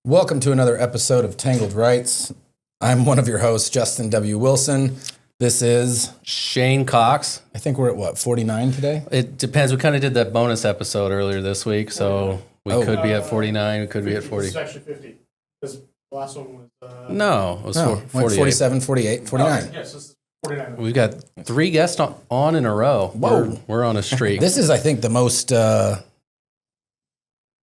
Welcome to another episode of Tangled Rights. I'm one of your hosts, Justin W. Wilson. This is Shane Cox. I think we're at 49 today? It depends. We kind of did that bonus episode earlier this week, so we could be at 49. We could be at 40. It's actually 50. Because the last one was... No, it was 48. 47, 48, 49. Yes, this is 49. We've got 3 guests on in a row. Whoa. We're on a streak. This is, I think, the most...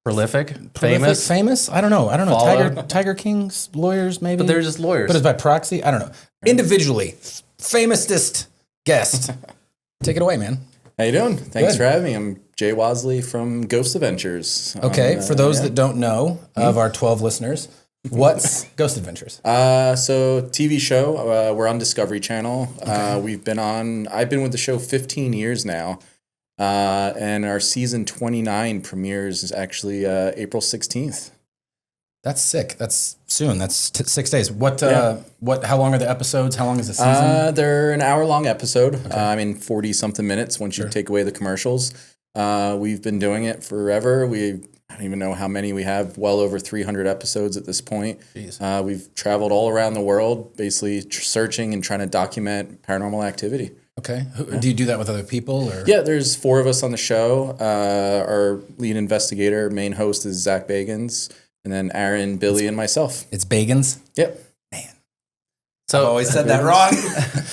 Prolific? Famous? I don't know. Follow. Tiger King's lawyers, maybe? But they're just lawyers. But it's by proxy? I don't know. Individually, famousest guest. Take it away, man. How you doing? Thanks Good. for having me. I'm Jay Wasley from Ghost Adventures. Okay, for those that don't know, of our 12 listeners, what's Ghost Adventures? So TV show. We're on Discovery Channel. I've been with the show 15 years now. And our season 29 premieres is actually April 16th. That's sick. That's soon. That's 6 days. How long are the episodes? How long is the season? They're an hour-long episode. 40-something minutes once you take away the commercials. We've been doing it forever. I don't even know how many we have. Well over 300 episodes at this point. Jeez. We've traveled all around the world, basically searching and trying to document paranormal activity. Okay. Do you do that with other people? Or? Yeah, there's 4 of us on the show. Our lead investigator, main host is Zach Bagans, and then Aaron, Billy, and myself. It's Bagans? Yep. Man. So I've always said that wrong.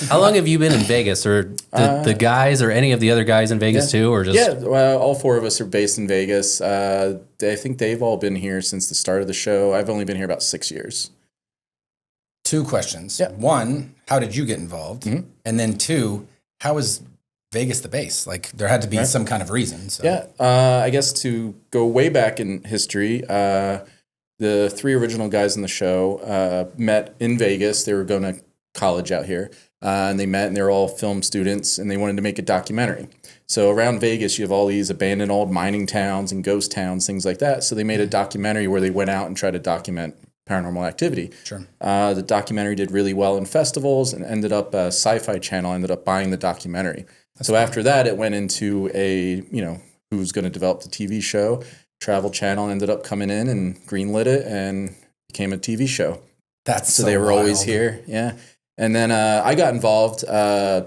how long have you been in Vegas? Or the guys or any of the other guys in Vegas too? Or just all 4 of us are based in Vegas. I think they've all been here since the start of the show. I've only been here about 6 years. 2 questions. Yeah. 1, how did you get involved? Mm-hmm. And then 2, how is Vegas the base? Like, there had to be some kind of reason. So. Yeah, I guess to go way back in history, the 3 original guys in the show met in Vegas. They were going to college out here, and they met, and they were all film students, and they wanted to make a documentary. So around Vegas, you have all these abandoned old mining towns and ghost towns, things like that. So they made a documentary where they went out and tried to document paranormal activity. Sure. The documentary did really well in festivals, and ended up Sci-Fi Channel ended up buying the documentary. So after that, it went into who's going to develop the TV show. Travel Channel ended up coming in and greenlit it and became a TV show. That's so they were always here. Yeah. And then I got involved.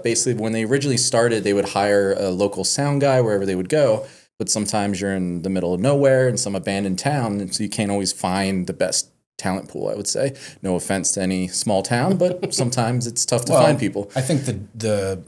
Basically, when they originally started, they would hire a local sound guy wherever they would go. But sometimes you're in the middle of nowhere in some abandoned town, and so you can't always find the best talent pool, I would say. No offense to any small town, but sometimes it's tough to find people. I think the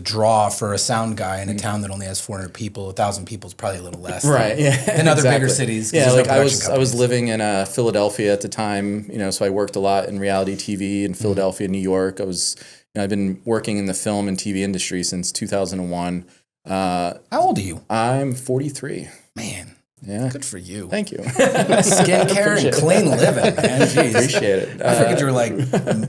draw for a sound guy in a town that only has 400 people, 1,000 people is probably a little less. Right. Than other bigger cities. Yeah, like I was living in Philadelphia at the time, so I worked a lot in reality TV in Philadelphia, New York. I've been working in the film and TV industry since 2001. How old are you? I'm 43. Man. Yeah. Good for you. Thank you. Skincare and clean living, man. Jeez. Appreciate it. I figured you were like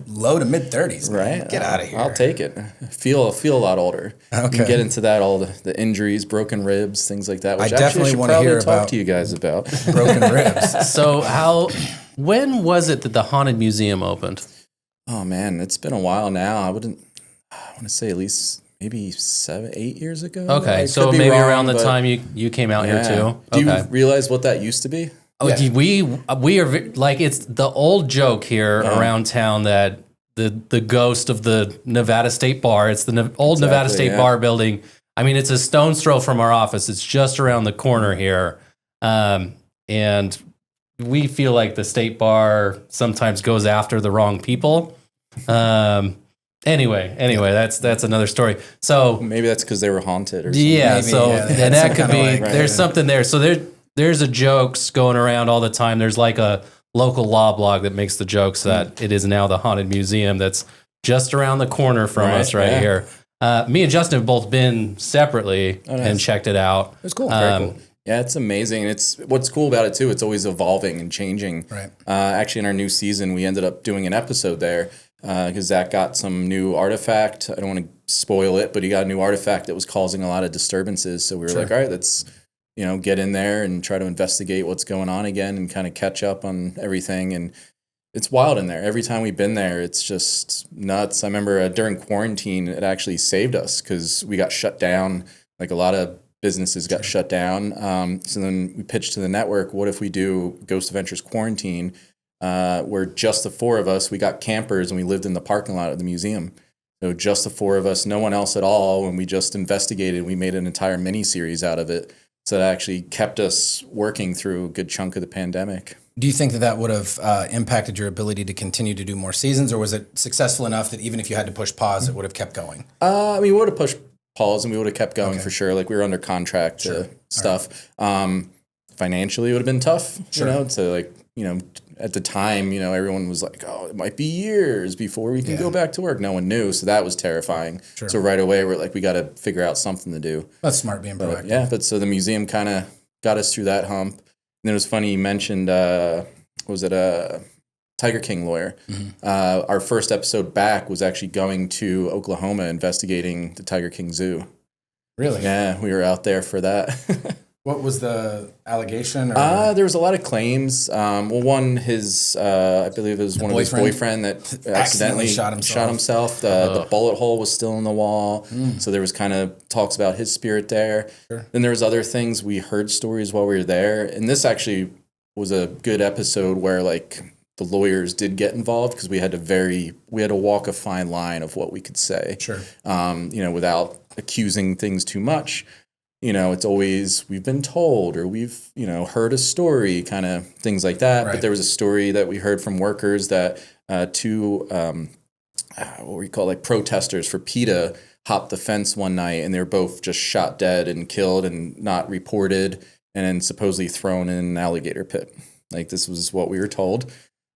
low to mid 30s. Right. Get out of here. I'll take it. Feel a lot older. Okay. You get into that, all the injuries, broken ribs, things like that. Which I definitely want to hear about to you guys about broken ribs. So when was it that the Haunted Museum opened? Oh man, it's been a while now. I want to say at least maybe 7-8 years ago. Okay, so maybe around the time you came out here too. Do you realize what that used to be? Oh, yeah. We are like, it's the old joke here around town that the ghost of the Nevada State Bar. It's the old Nevada State Bar building. I mean, it's a stone's throw from our office. It's just around the corner here, and we feel like the State Bar sometimes goes after the wrong people. Anyway, that's another story. So maybe that's because they were haunted or something. Yeah, and that could be, there's something there. So there's a jokes going around all the time. There's like a local law blog that makes the jokes that it is now the Haunted Museum that's just around the corner from us here. Me and Justin have both been separately and checked it out. It was cool. Very cool. Yeah, it's amazing. And what's cool about it too, it's always evolving and changing. Right. Actually, in our new season, we ended up doing an episode there because Zach got some new artifact. I don't want to spoil it, but he got a new artifact that was causing a lot of disturbances. So we were like, all right, let's get in there and try to investigate what's going on again and kind of catch up on everything. And it's wild in there. Every time we've been there, it's just nuts. I remember during quarantine, it actually saved us because we got shut down. Like a lot of businesses got shut down. So then we pitched to the network, what if we do Ghost Adventures Quarantine where just the four of us, we got campers and we lived in the parking lot of the museum. So just the four of us, no one else at all. And we just investigated. We made an entire mini series out of it. So that actually kept us working through a good chunk of the pandemic. Do you think that that would have impacted your ability to continue to do more seasons, or was it successful enough that even if you had to push pause, it would have kept going? I mean, we would have pushed pause and we would have kept going for sure. Like we were under contract to stuff. Right. Financially, it would have been tough, you know, to like, you know, at the time, you know, everyone was like, oh, it might be years before we can go back to work. No one knew. So that was terrifying. Sure. So right away, we're like, we got to figure out something to do. That's smart being proactive. Yeah. But so the museum kind of got us through that hump. And it was funny, you mentioned, was it a Tiger King lawyer? Mm-hmm. Our first episode back was actually going to Oklahoma investigating the Tiger King Zoo. Really? Yeah, we were out there for that. What was the allegation? Or? There was a lot of claims. Well, one, his, I believe it was one of his boyfriend that accidentally shot himself. The bullet hole was still in the wall. So there was kind of talks about his spirit there. Sure. Then there was other things. We heard stories while we were there. And this actually was a good episode where like the lawyers did get involved because we had to walk a fine line of what we could say. Sure. You know, without accusing things too much. You know, it's always we've been told or we've, you know, heard a story, kind of things like that. Right. But there was a story that we heard from workers that two, what we call like protesters for PETA hopped the fence one night and they were both just shot dead and killed and not reported and then supposedly thrown in an alligator pit. Like this was what we were told.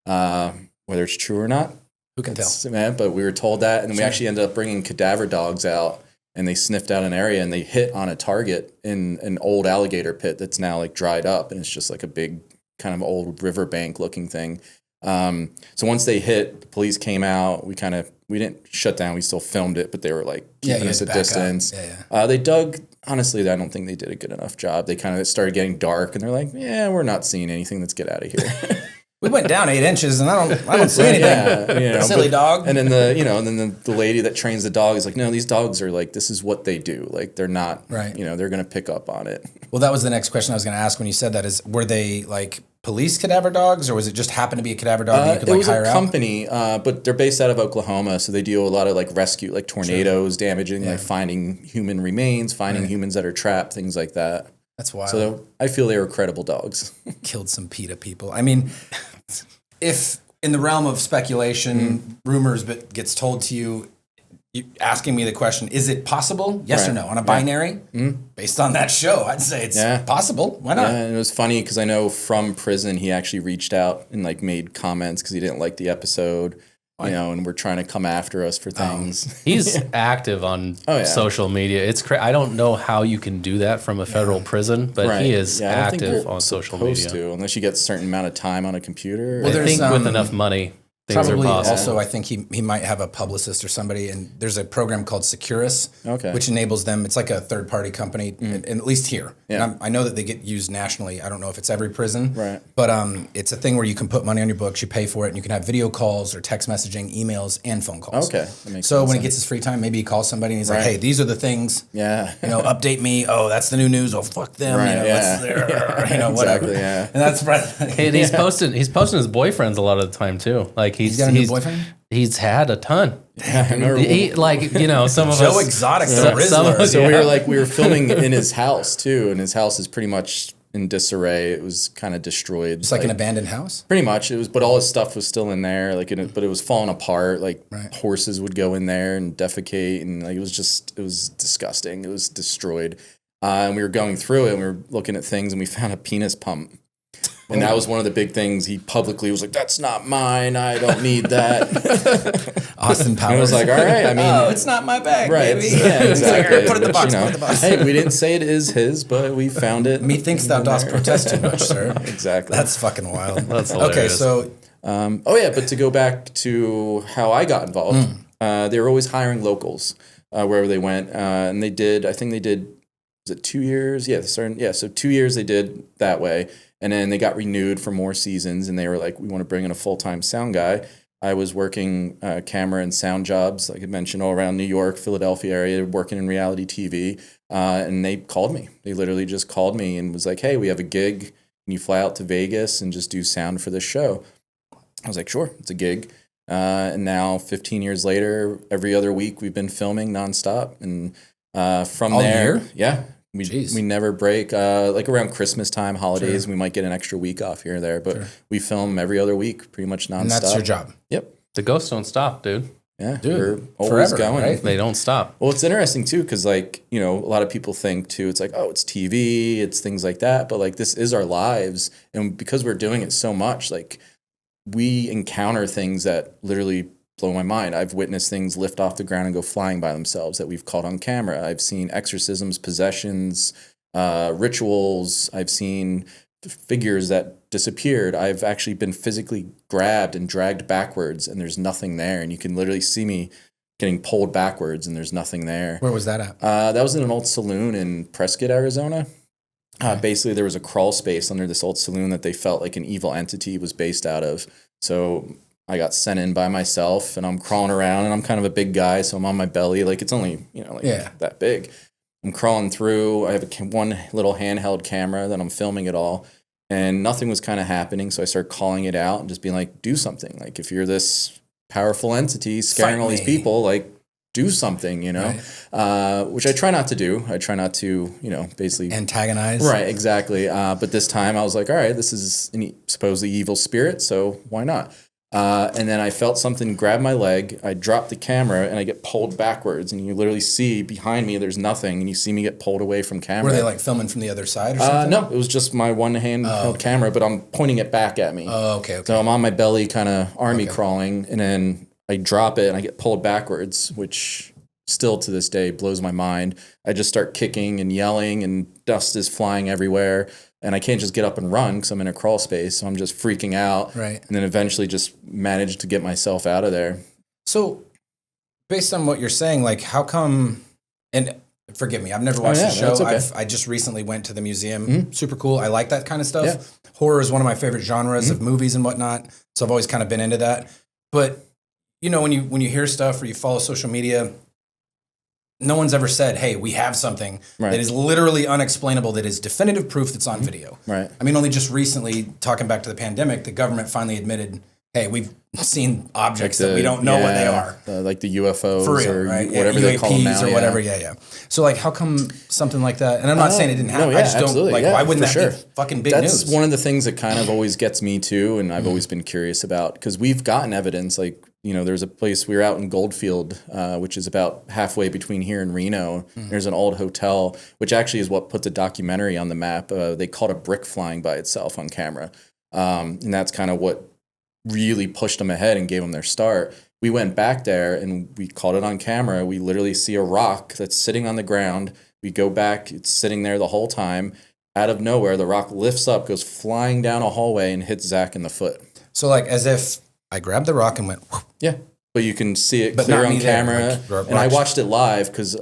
Whether it's true or not, who can tell? Man, but we were told that. And then we actually ended up bringing cadaver dogs out. And they sniffed out an area and they hit on a target in an old alligator pit that's now like dried up. And it's just like a big kind of old riverbank looking thing. So once they hit, the police came out. We didn't shut down. We still filmed it, but they were like keeping us at distance. They dug, honestly, I don't think they did a good enough job. They kind of started getting dark and they're like, yeah, we're not seeing anything. Let's get out of here. We went down 8 inches, and I don't see anything. Yeah, you know, silly dog. And then the lady that trains the dog is like, no, these dogs are like, this is what they do. Like they're not, right. You know, they're going to pick up on it. Well, that was the next question I was going to ask when you said that. Is were they like police cadaver dogs, or was it just happen to be a cadaver dog that you could like hire out? It was a company, but they're based out of Oklahoma, so they do a lot of like rescue, like tornadoes, damaging, like finding human remains, finding humans that are trapped, things like that. That's wild. So I feel they were credible dogs. Killed some PETA people. I mean. If in the realm of speculation, rumors, but gets told to you, asking me the question, is it possible? Yes or no? On a binary? Based on that show, I'd say it's possible. Why not? Yeah, and it was funny because I know from prison he actually reached out and like made comments because he didn't like the episode. You know, and we're trying to come after us for things. He's active on social media. It's I don't know how you can do that from a federal prison, but he is active on social media. Unless you get a certain amount of time on a computer. Well, I think with enough money, things probably are possible. Also, I think he might have a publicist or somebody, and there's a program called Securus, which enables them. It's like a third-party company, and at least here. Yeah. And I know that they get used nationally. I don't know if it's every prison, but it's a thing where you can put money on your books, you pay for it, and you can have video calls or text messaging, emails, and phone calls. Okay, that makes sense. When he gets his free time, maybe he calls somebody and he's like, "Hey, these are the things. Yeah, you know, update me. Oh, that's the new news. Oh, fuck them. Right, you know, whatever. Exactly, yeah. And that's right. And he's posting his boyfriends a lot of the time too. Like he's got a new boyfriend. He's had a ton. Yeah, I remember. Some of Joe us. Exotic, the Rizzler. So we were filming in his house too, and his house is pretty much in disarray. It was kind of destroyed. It's like an abandoned house? Pretty much. It was, but all his stuff was still in there. But it was falling apart. Like horses would go in there and defecate, and like it was disgusting. It was destroyed. And we were going through it, and we were looking at things, and we found a penis pump. And that was one of the big things. He publicly was like, "That's not mine. I don't need that." Austin Powers. And I was like, "All right. I mean, it's not my bag, right? baby." Yeah, exactly. Put it in the box. Put it in the box. Hey, we didn't say it is his, but we found it. Methinks thou dost protest too much, sir. Exactly. That's fucking wild. That's hilarious. Okay, so. But to go back to how I got involved, they were always hiring locals wherever they went, and they did. I think they did. Was it 2 years? Yeah, so 2 years they did that way. And then they got renewed for more seasons, and they were like, we want to bring in a full-time sound guy. I was working camera and sound jobs, like I mentioned, all around New York, Philadelphia area, working in reality TV. And they called me. They literally just called me and was like, hey, we have a gig. Can you fly out to Vegas and just do sound for this show? I was like, sure, it's a gig. And now 15 years later, every other week we've been filming nonstop. And from All there, year? yeah, we never break. Like around Christmas time, holidays, we might get an extra week off here or there, but we film every other week, pretty much nonstop. And that's your job. Yep. The ghosts don't stop, dude. Yeah, dude, we're always forever, going. right? They don't stop. Well, it's interesting too, because like, you know, a lot of people think too, it's like, oh, it's TV, it's things like that. But like, this is our lives. And because we're doing it so much, like we encounter things that literally blow my mind. I've witnessed things lift off the ground and go flying by themselves that we've caught on camera. I've seen exorcisms, possessions, rituals. I've seen figures that disappeared. I've actually been physically grabbed and dragged backwards, and there's nothing there. And you can literally see me getting pulled backwards, and there's nothing there. Where was that at? That was in an old saloon in Prescott, Arizona. Basically, there was a crawl space under this old saloon that they felt like an evil entity was based out of. So I got sent in by myself, and I'm crawling around, and I'm kind of a big guy, so I'm on my belly. Like, it's only, that big. I'm crawling through. I have one little handheld camera that I'm filming it all, and nothing was kind of happening. So I started calling it out and just being like, do something. Like, if you're this powerful entity scaring all these people, like, do something, which I try not to do. I try not to, basically antagonize. Right, exactly. But this time I was like, all right, this is supposedly evil spirit, so why not? And then I felt something grab my leg. I dropped the camera and I get pulled backwards, and you literally see behind me there's nothing, and you see me get pulled away from camera. Were they like filming from the other side or something? No, it was just my one hand held camera, but I'm pointing it back at me. Oh, okay. So I'm on my belly, kind of army crawling, and then I drop it and I get pulled backwards, which still to this day blows my mind. I just start kicking and yelling, and dust is flying everywhere. And I can't just get up and run because I'm in a crawl space. So I'm just freaking out. Right. And then eventually just managed to get myself out of there. So based on what you're saying, like how come, and forgive me, I've never watched the show. Okay. I just recently went to the museum. Super cool. I like that kind of stuff. Yeah. Horror is one of my favorite genres of movies and whatnot. So I've always kind of been into that. But when you hear stuff or you follow social media, no one's ever said, hey, we have something that is literally unexplainable, that is definitive proof that's on video. Right. I mean, only just recently, talking back to the pandemic, the government finally admitted, hey, we've seen objects that we don't know what they are. Like the UFOs for real, or right? whatever they call them now. Or whatever, So like, how come something like that, and I'm not saying it didn't happen, I just don't, like, why wouldn't that be fucking big news? That's one of the things that kind of always gets me too, and I've always been curious about, because we've gotten evidence, like, there's a place, we were out in Goldfield, which is about halfway between here and Reno. There's an old hotel, which actually is what put the documentary on the map. They caught a brick flying by itself on camera. And that's kind of what really pushed them ahead and gave them their start. We went back there and we caught it on camera. We literally see a rock that's sitting on the ground. We go back, it's sitting there the whole time. Out of nowhere, the rock lifts up, goes flying down a hallway, and hits Zach in the foot. So like, as if I grabbed the rock and went, whoop. Yeah, but you can see it clear on camera. And I watched it live because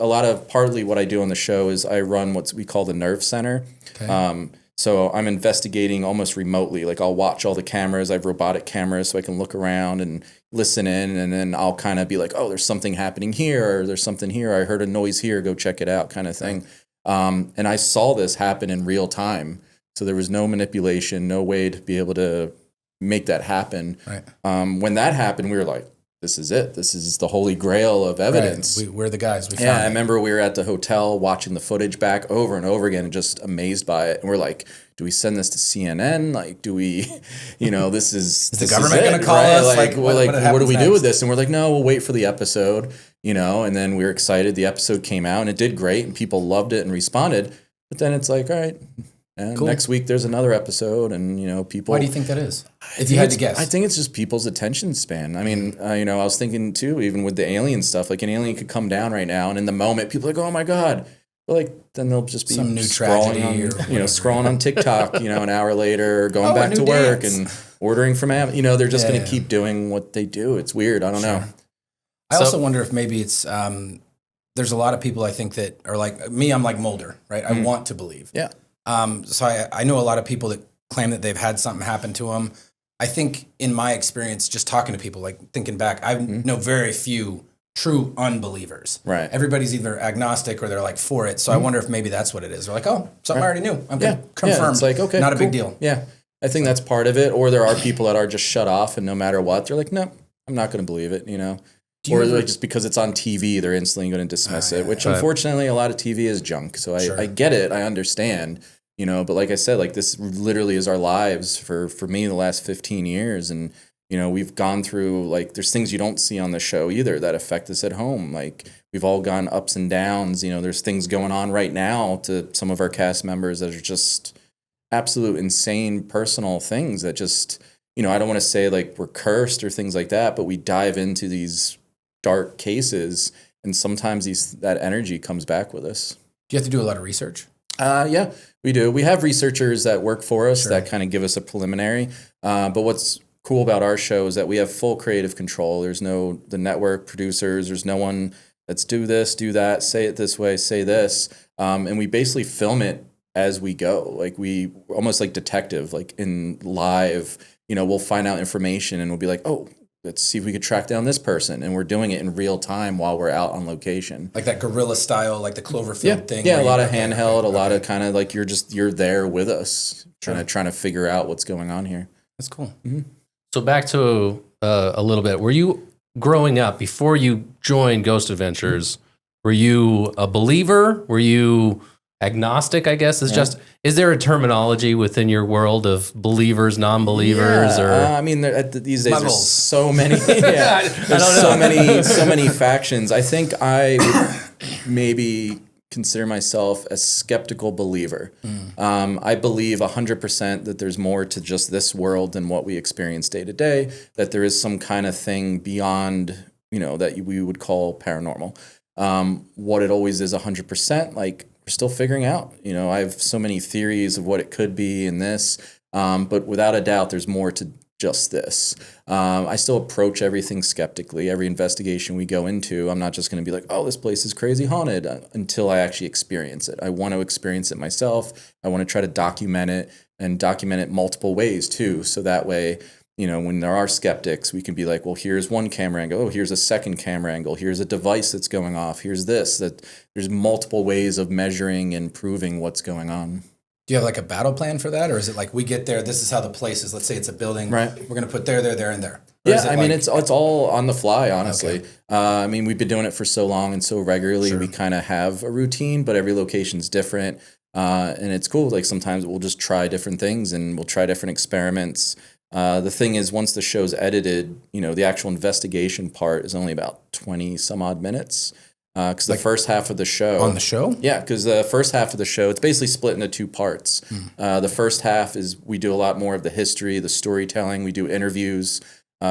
partly what I do on the show is I run what we call the nerve center. Okay. So I'm investigating almost remotely. Like, I'll watch all the cameras. I have robotic cameras so I can look around and listen in, and then I'll kind of be like, oh, there's something happening here, or there's something here. I heard a noise here. Go check it out, kind of thing. And I saw this happen in real time. So there was no manipulation, no way to be able to make that happen. Right. When that happened, we were like, this is it. This is the holy grail of evidence. Right. We're the guys. We found I remember we were at the hotel watching the footage back over and over again and just amazed by it. And we're like, do we send this to CNN? Like, do we, this is the government going to call us? Like, what do we do with this? And we're like, no, we'll wait for the episode, and then we were excited. The episode came out and it did great and people loved it and responded. But then it's like, all right, and next week there's another episode, and people. Why do you think that is? If you had to guess, I think it's just people's attention span. I mean, I was thinking too, even with the alien stuff, like an alien could come down right now, and in the moment, people are like, "Oh my god!" But like, then they'll just be some new tragedy, scrolling on TikTok, an hour later, going back to work dance. and ordering from Amazon. They're just going to keep doing what they do. It's weird. I don't know. I also wonder if maybe it's. There's a lot of people I think that are like me. I'm like Mulder, right? I want to believe. Yeah. So I know a lot of people that claim that they've had something happen to them. I think in my experience, just talking to people, like thinking back, I know very few true unbelievers. Right. Everybody's either agnostic or they're like for it. So I wonder if maybe that's what it is. They're like, oh, something I already knew. I'm confirmed. Yeah, it's like, okay, not a big deal. Yeah. I think that's part of it. Or there are people that are just shut off, and no matter what, they're like, no, I'm not going to believe it, you know. Or like just because it's on TV, they're instantly going to dismiss it, which unfortunately a lot of TV is junk. So I get it. I understand, you know, but like I said, like this literally is our lives for me the last 15 years. And, you know, we've gone through, like, there's things you don't see on the show either that affect us at home. Like, we've all gone ups and downs. You know, there's things going on right now to some of our cast members that are just absolute insane personal things that just, you know, I don't want to say like we're cursed or things like that, but we dive into these dark cases, and sometimes that energy comes back with us. Do you have to do a lot of research? Yeah, we do. We have researchers that work for us that kind of give us a preliminary. But what's cool about our show is that we have full creative control. There's the network producers. There's no one that's do this, do that, say it this way, say this. And we basically film it as we go. Like we almost like detective, like in live, you know, we'll find out information and we'll be like, oh, let's see if we could track down this person. And we're doing it in real time while we're out on location. Like that guerrilla style, like the Cloverfield thing. Yeah, a lot of handheld, a lot of kind of like you're there with us, trying to figure out what's going on here. That's cool. Mm-hmm. So back to a little bit. Were you growing up, before you joined Ghost Adventures, were you a believer? Were you agnostic, I guess? Is there a terminology within your world of believers, non-believers? I mean, these days there's so many. There's so many factions. I think I would maybe consider myself a skeptical believer. I believe 100% that there's more to just this world than what we experience day to day. That there is some kind of thing beyond, you know, that we would call paranormal. What it always is 100%, like, we're still figuring out. You know, I have so many theories of what it could be in this, but without a doubt, there's more to just this. I still approach everything skeptically. Every investigation we go into, I'm not just going to be like, oh, this place is crazy haunted, until I actually experience it. I want to experience it myself. I want to try to document it, and document it multiple ways too. So that way, you know, when there are skeptics, we can be like, well, here's one camera angle. Oh, here's a second camera angle. Here's a device that's going off. Here's this. That there's multiple ways of measuring and proving what's going on. Do you have like a battle plan for that? Or is it like, we get there, this is how the place is. Let's say it's a building. Right. We're going to put there, and there. Or I mean, it's all on the fly, honestly. Okay. I mean, we've been doing it for so long and so regularly. We kind of have a routine, but every location's different. And it's cool. Like sometimes we'll just try different things and we'll try different experiments. The thing is, once the show's edited, you know, the actual investigation part is only about 20 some odd minutes. Because the first half of the show... On the show? Yeah, because the first half of the show, it's basically split into two parts. The first half is we do a lot more of the history, the storytelling. We do interviews.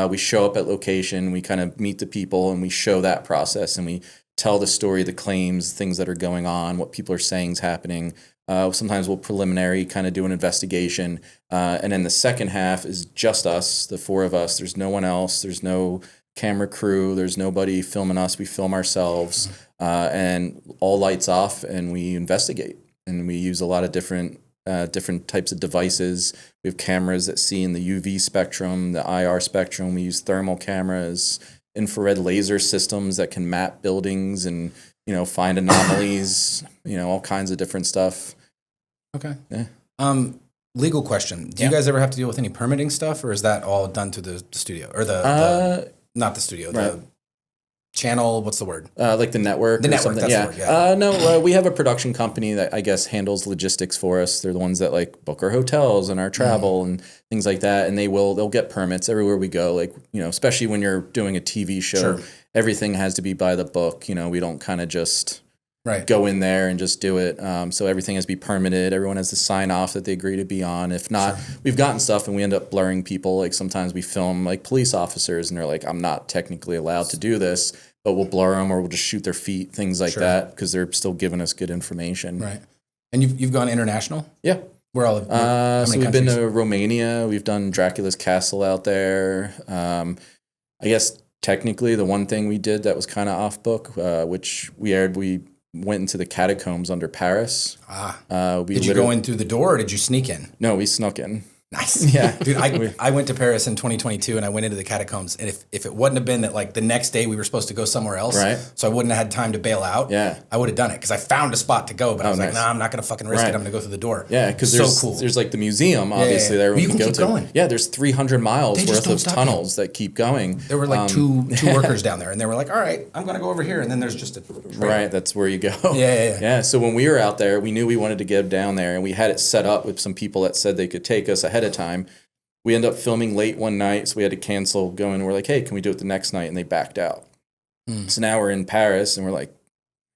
We show up at location. We kind of meet the people, and we show that process. And we tell the story, the claims, things that are going on, what people are saying is happening. Sometimes we'll preliminary kind of do an investigation. And then the second half is just us, the four of us. There's no one else. There's no camera crew. There's nobody filming us. We film ourselves, and all lights off, and we investigate. And we use a lot of different types of devices. We have cameras that see in the UV spectrum, the IR spectrum. We use thermal cameras, infrared laser systems that can map buildings and, you know, find anomalies, you know, all kinds of different stuff. Okay. Yeah. Legal question. Do you guys ever have to deal with any permitting stuff, or is that all done through the studio? Or not the studio, the channel, what's the word? Like the network. The network, something. That's the word, No, we have a production company that I guess handles logistics for us. They're the ones that like book our hotels and our travel and things like that. And they'll get permits everywhere we go. Like, you know, especially when you're doing a TV show, everything has to be by the book. You know, we don't kind of just go in there and just do it. So everything has to be permitted. Everyone has to sign off that they agree to be on. If not, we've gotten stuff and we end up blurring people. Like sometimes we film like police officers and they're like, I'm not technically allowed to do this, but we'll blur them or we'll just shoot their feet, things like that, because they're still giving us good information. Right. And you've gone international? Yeah. Where all? So we've been to Romania. We've done Dracula's Castle out there. I guess technically the one thing we did that was kind of off book, which we went into the catacombs under Paris. Did you go in through the door or did you sneak in? No, we snuck in. Nice. Yeah. Dude, I went to Paris in 2022 and I went into the catacombs. And if it wouldn't have been that like the next day we were supposed to go somewhere else, right. so I wouldn't have had time to bail out, I would have done it because I found a spot to go. But I was like, nah, I'm not going to fucking risk it. I'm going to go through the door. Yeah, because there's like the museum, obviously, there you we can go keep to. Going. Yeah, there's 300 miles worth of tunnels that keep going. There were like two workers down there, and they were like, all right, I'm going to go over here. And then there's just a trail. Right, that's where you go. Yeah. So when we were out there, we knew we wanted to get down there, and we had it set up with some people that said they could take us ahead of time. We ended up filming late one night, so we had to cancel going. And we're like, hey, can we do it the next night? And they backed out. So now we're in Paris, and we're like,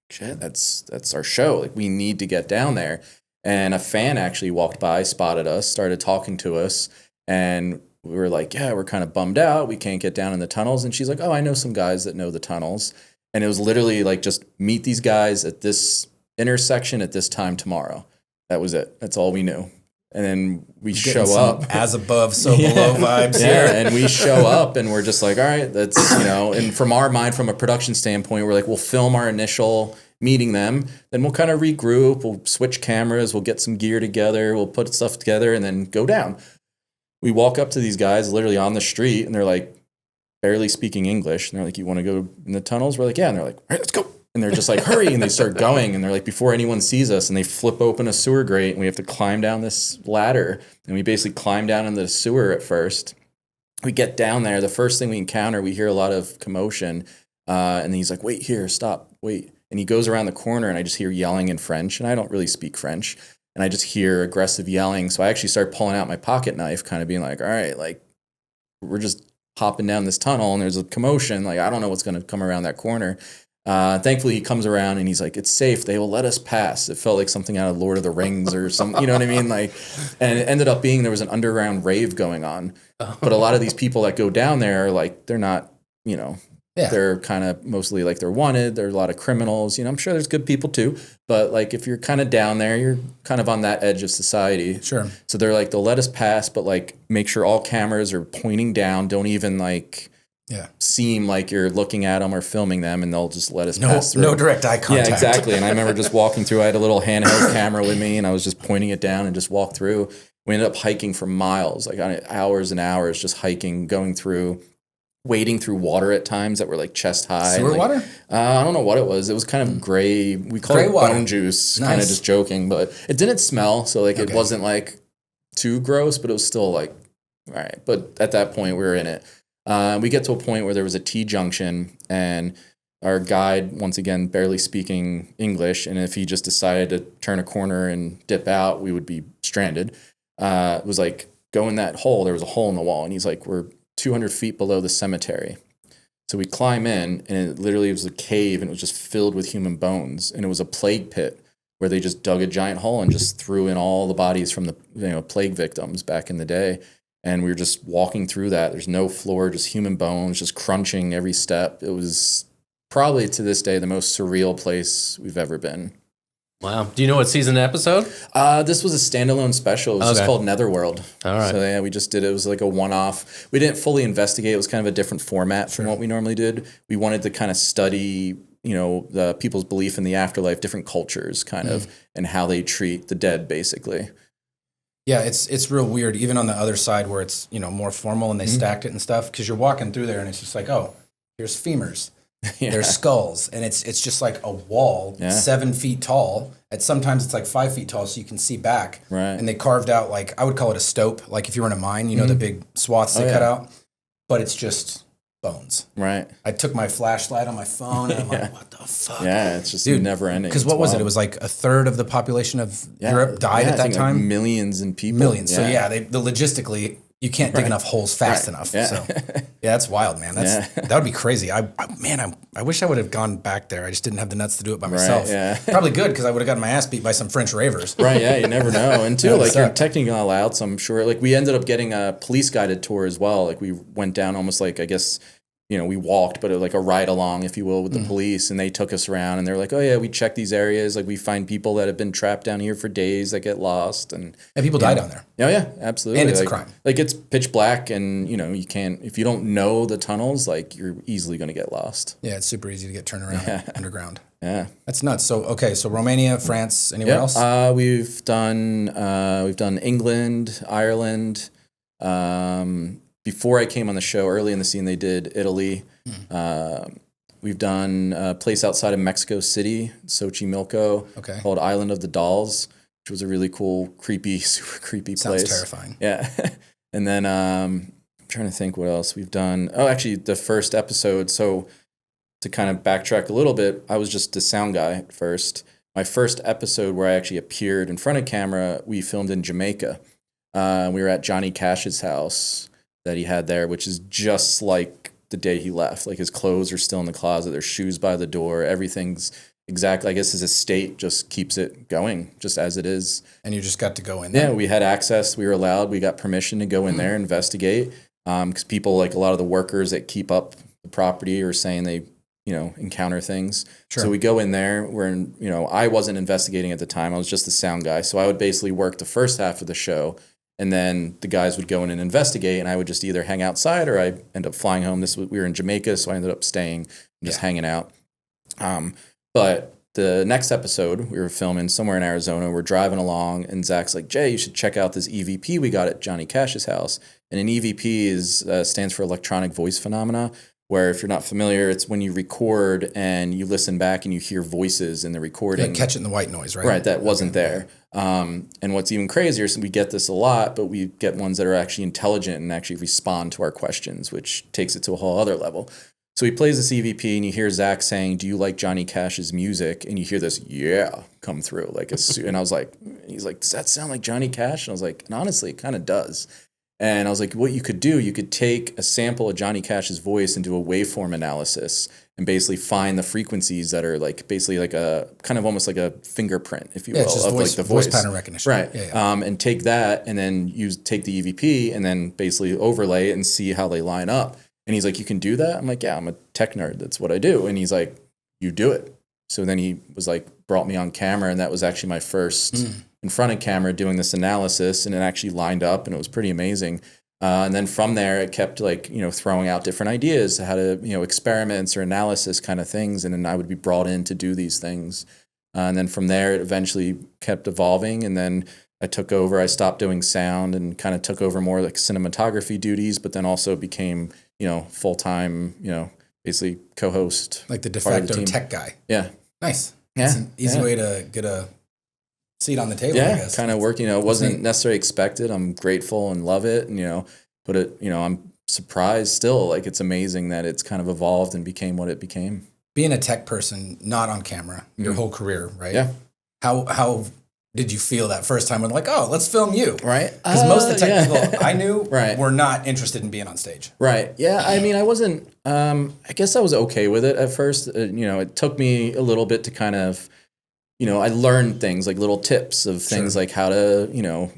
shit, that's our show. Like, we need to get down there. And a fan actually walked by, spotted us, started talking to us, and we were like, yeah, we're kind of bummed out. We can't get down in the tunnels. And she's like, oh, I know some guys that know the tunnels. And it was literally like, just meet these guys at this intersection at this time tomorrow. That was it. That's all we knew. And then we show up. As above, so below vibes here. And we show up and we're just like, all right, that's, and from our mind, from a production standpoint, we're like, we'll film our initial meeting them. Then we'll kind of regroup. We'll switch cameras. We'll get some gear together. We'll put stuff together and then go down. We walk up to these guys literally on the street and they're like barely speaking English. And they're like, you want to go in the tunnels? We're like, yeah. And they're like, all right, let's go. And they're just like, hurry. And they start going. And they're like, before anyone sees us, and they flip open a sewer grate and we have to climb down this ladder. And we basically climb down into the sewer at first. We get down there. The first thing we encounter, we hear a lot of commotion. And he's like, wait here, stop, wait. And he goes around the corner and I just hear yelling in French. And I don't really speak French. And I just hear aggressive yelling. So I actually start pulling out my pocket knife, kind of being like, all right, like, we're just hopping down this tunnel and there's a commotion. Like, I don't know what's going to come around that corner. Thankfully, he comes around and he's like, it's safe. They will let us pass. It felt like something out of Lord of the Rings or something, you know what I mean? Like, and it ended up being there was an underground rave going on. But a lot of these people that go down there are like, they're not, they're kind of mostly like they're wanted. There's a lot of criminals. I'm sure there's good people too. But like if you're kind of down there, you're kind of on that edge of society. Sure. So they're like, they'll let us pass, but like make sure all cameras are pointing down. Don't even like seem like you're looking at them or filming them, and they'll just let us pass through. No direct eye contact. Yeah, exactly. And I remember just walking through. I had a little handheld camera with me, and I was just pointing it down and just walked through. We ended up hiking for miles, like hours and hours, just hiking, going through, wading through water at times that were like chest high. Sewer water? I don't know what it was. It was kind of gray. We called it bone juice, kind of just joking, but it didn't smell. So like it wasn't like too gross, but it was still like, all right. But at that point we were in it. We get to a point where there was a T-junction and our guide, once again, barely speaking English. And if he just decided to turn a corner and dip out, we would be stranded. It was like, go in that hole. There was a hole in the wall. And he's like, we're 200 feet below the cemetery. So we climb in and it literally was a cave and it was just filled with human bones. And it was a plague pit where they just dug a giant hole and just threw in all the bodies from the plague victims back in the day. And we were just walking through that. There's no floor, just human bones, just crunching every step. It was probably to this day the most surreal place we've ever been. Wow. Do you know what season episode? This was a standalone special. It was just called Netherworld. All right. So yeah, we just did it. It was like a one-off. We didn't fully investigate. It was kind of a different format from what we normally did. We wanted to kind of study, the people's belief in the afterlife, different cultures kind of, and how they treat the dead, basically. Yeah, it's real weird, even on the other side where it's, more formal and they stacked it and stuff, because you're walking through there and it's just like, oh, here's femurs, there's skulls, and it's just like a wall, 7 feet tall. Sometimes it's like 5 feet tall, so you can see back. Right. And they carved out, like, I would call it a stope, like if you were in a mine, the big swaths they cut out, but it's just bones. Right. I took my flashlight on my phone and I'm like, what the fuck? Yeah, it's just never ending. Because what was it? It was like a third of the population of Europe died at that time. Like millions and people. Millions. So the logistically, you can't dig enough holes fast enough. Yeah. So that's wild, man. That would be crazy. I wish I would have gone back there. I just didn't have the nuts to do it by myself. Right, yeah. Probably good because I would have gotten my ass beat by some French ravers. Right, yeah, you never know. And too, like you're technically not allowed, so I'm sure. Like we ended up getting a police guided tour as well. Like we went down almost like, I guess, we walked, but like a ride along, if you will, with the police, and they took us around and they're like, oh yeah, we check these areas. Like we find people that have been trapped down here for days that get lost and people die down there. Oh yeah, absolutely. And it's a crime. Like it's pitch black and you can't, if you don't know the tunnels, like you're easily going to get lost. Yeah. It's super easy to get turned around underground. Yeah. That's nuts. So, okay. So Romania, France, anywhere else? We've done England, Ireland. Before I came on the show, early in the scene, they did Italy. We've done a place outside of Mexico City, Xochimilco, called Island of the Dolls, which was a really cool, super creepy place. Sounds terrifying. Yeah. And then I'm trying to think what else we've done. Oh, actually, the first episode. So to kind of backtrack a little bit, I was just a sound guy at first. My first episode where I actually appeared in front of camera, we filmed in Jamaica. We were at Johnny Cash's house that he had there, which is just like the day he left. Like his clothes are still in the closet, there's shoes by the door, everything's exactly, I guess his estate just keeps it going just as it is. And you just got to go in there? Yeah, we had access, we were allowed, we got permission to go in there, investigate. Because people, like a lot of the workers that keep up the property are saying they, encounter things. Sure. So we go in there. I wasn't investigating at the time. I was just the sound guy. So I would basically work the first half of the show, and then the guys would go in and investigate, and I would just either hang outside or I end up flying home. We were in Jamaica, so I ended up staying and just hanging out. But the next episode, we were filming somewhere in Arizona. We're driving along, and Zach's like, Jay, you should check out this EVP we got at Johnny Cash's house. And an EVP stands for electronic voice phenomena, where if you're not familiar, it's when you record and you listen back and you hear voices in the recording. Like catching the white noise, right? Right, that wasn't there. And what's even crazier is we get this a lot, but we get ones that are actually intelligent and actually respond to our questions, which takes it to a whole other level. So he plays this EVP and you hear Zach saying, do you like Johnny Cash's music? And you hear this, come through. And I was like, he's like, does that sound like Johnny Cash? And I was like, and honestly, it kind of does. And I was like, what you could do, you could take a sample of Johnny Cash's voice and do a waveform analysis and basically find the frequencies that are like basically like a kind of almost like a fingerprint, if you will, it's just of voice, like the voice pattern recognition. Right. And take that and then take the EVP and then basically overlay it and see how they line up. And he's like, you can do that? I'm like, yeah, I'm a tech nerd. That's what I do. And he's like, you do it. So then he was like, brought me on camera, and that was actually my first in front of camera doing this analysis, and it actually lined up, and it was pretty amazing. And then from there, it kept like, throwing out different ideas, how to, experiments or analysis kind of things. And then I would be brought in to do these things. And then from there, it eventually kept evolving. And then I took over, I stopped doing sound and kind of took over more like cinematography duties, but then also became, full-time, basically co-host. Like the de facto tech guy. Yeah. Nice. Yeah. It's an easy way to get a seat on the table, I guess. Kind of work, it wasn't necessarily expected. I'm grateful and love it. And, but I'm surprised still. Like, it's amazing that it's kind of evolved and became what it became. Being a tech person, not on camera, your whole career, right? Yeah. How did you feel that first time when like, oh, let's film you? Right. Because most of the tech people I knew right. were not interested in being on stage. Right. Yeah. I mean, I wasn't, I guess I was okay with it at first. It took me a little bit to kind of, I learned things like little tips of things like how to,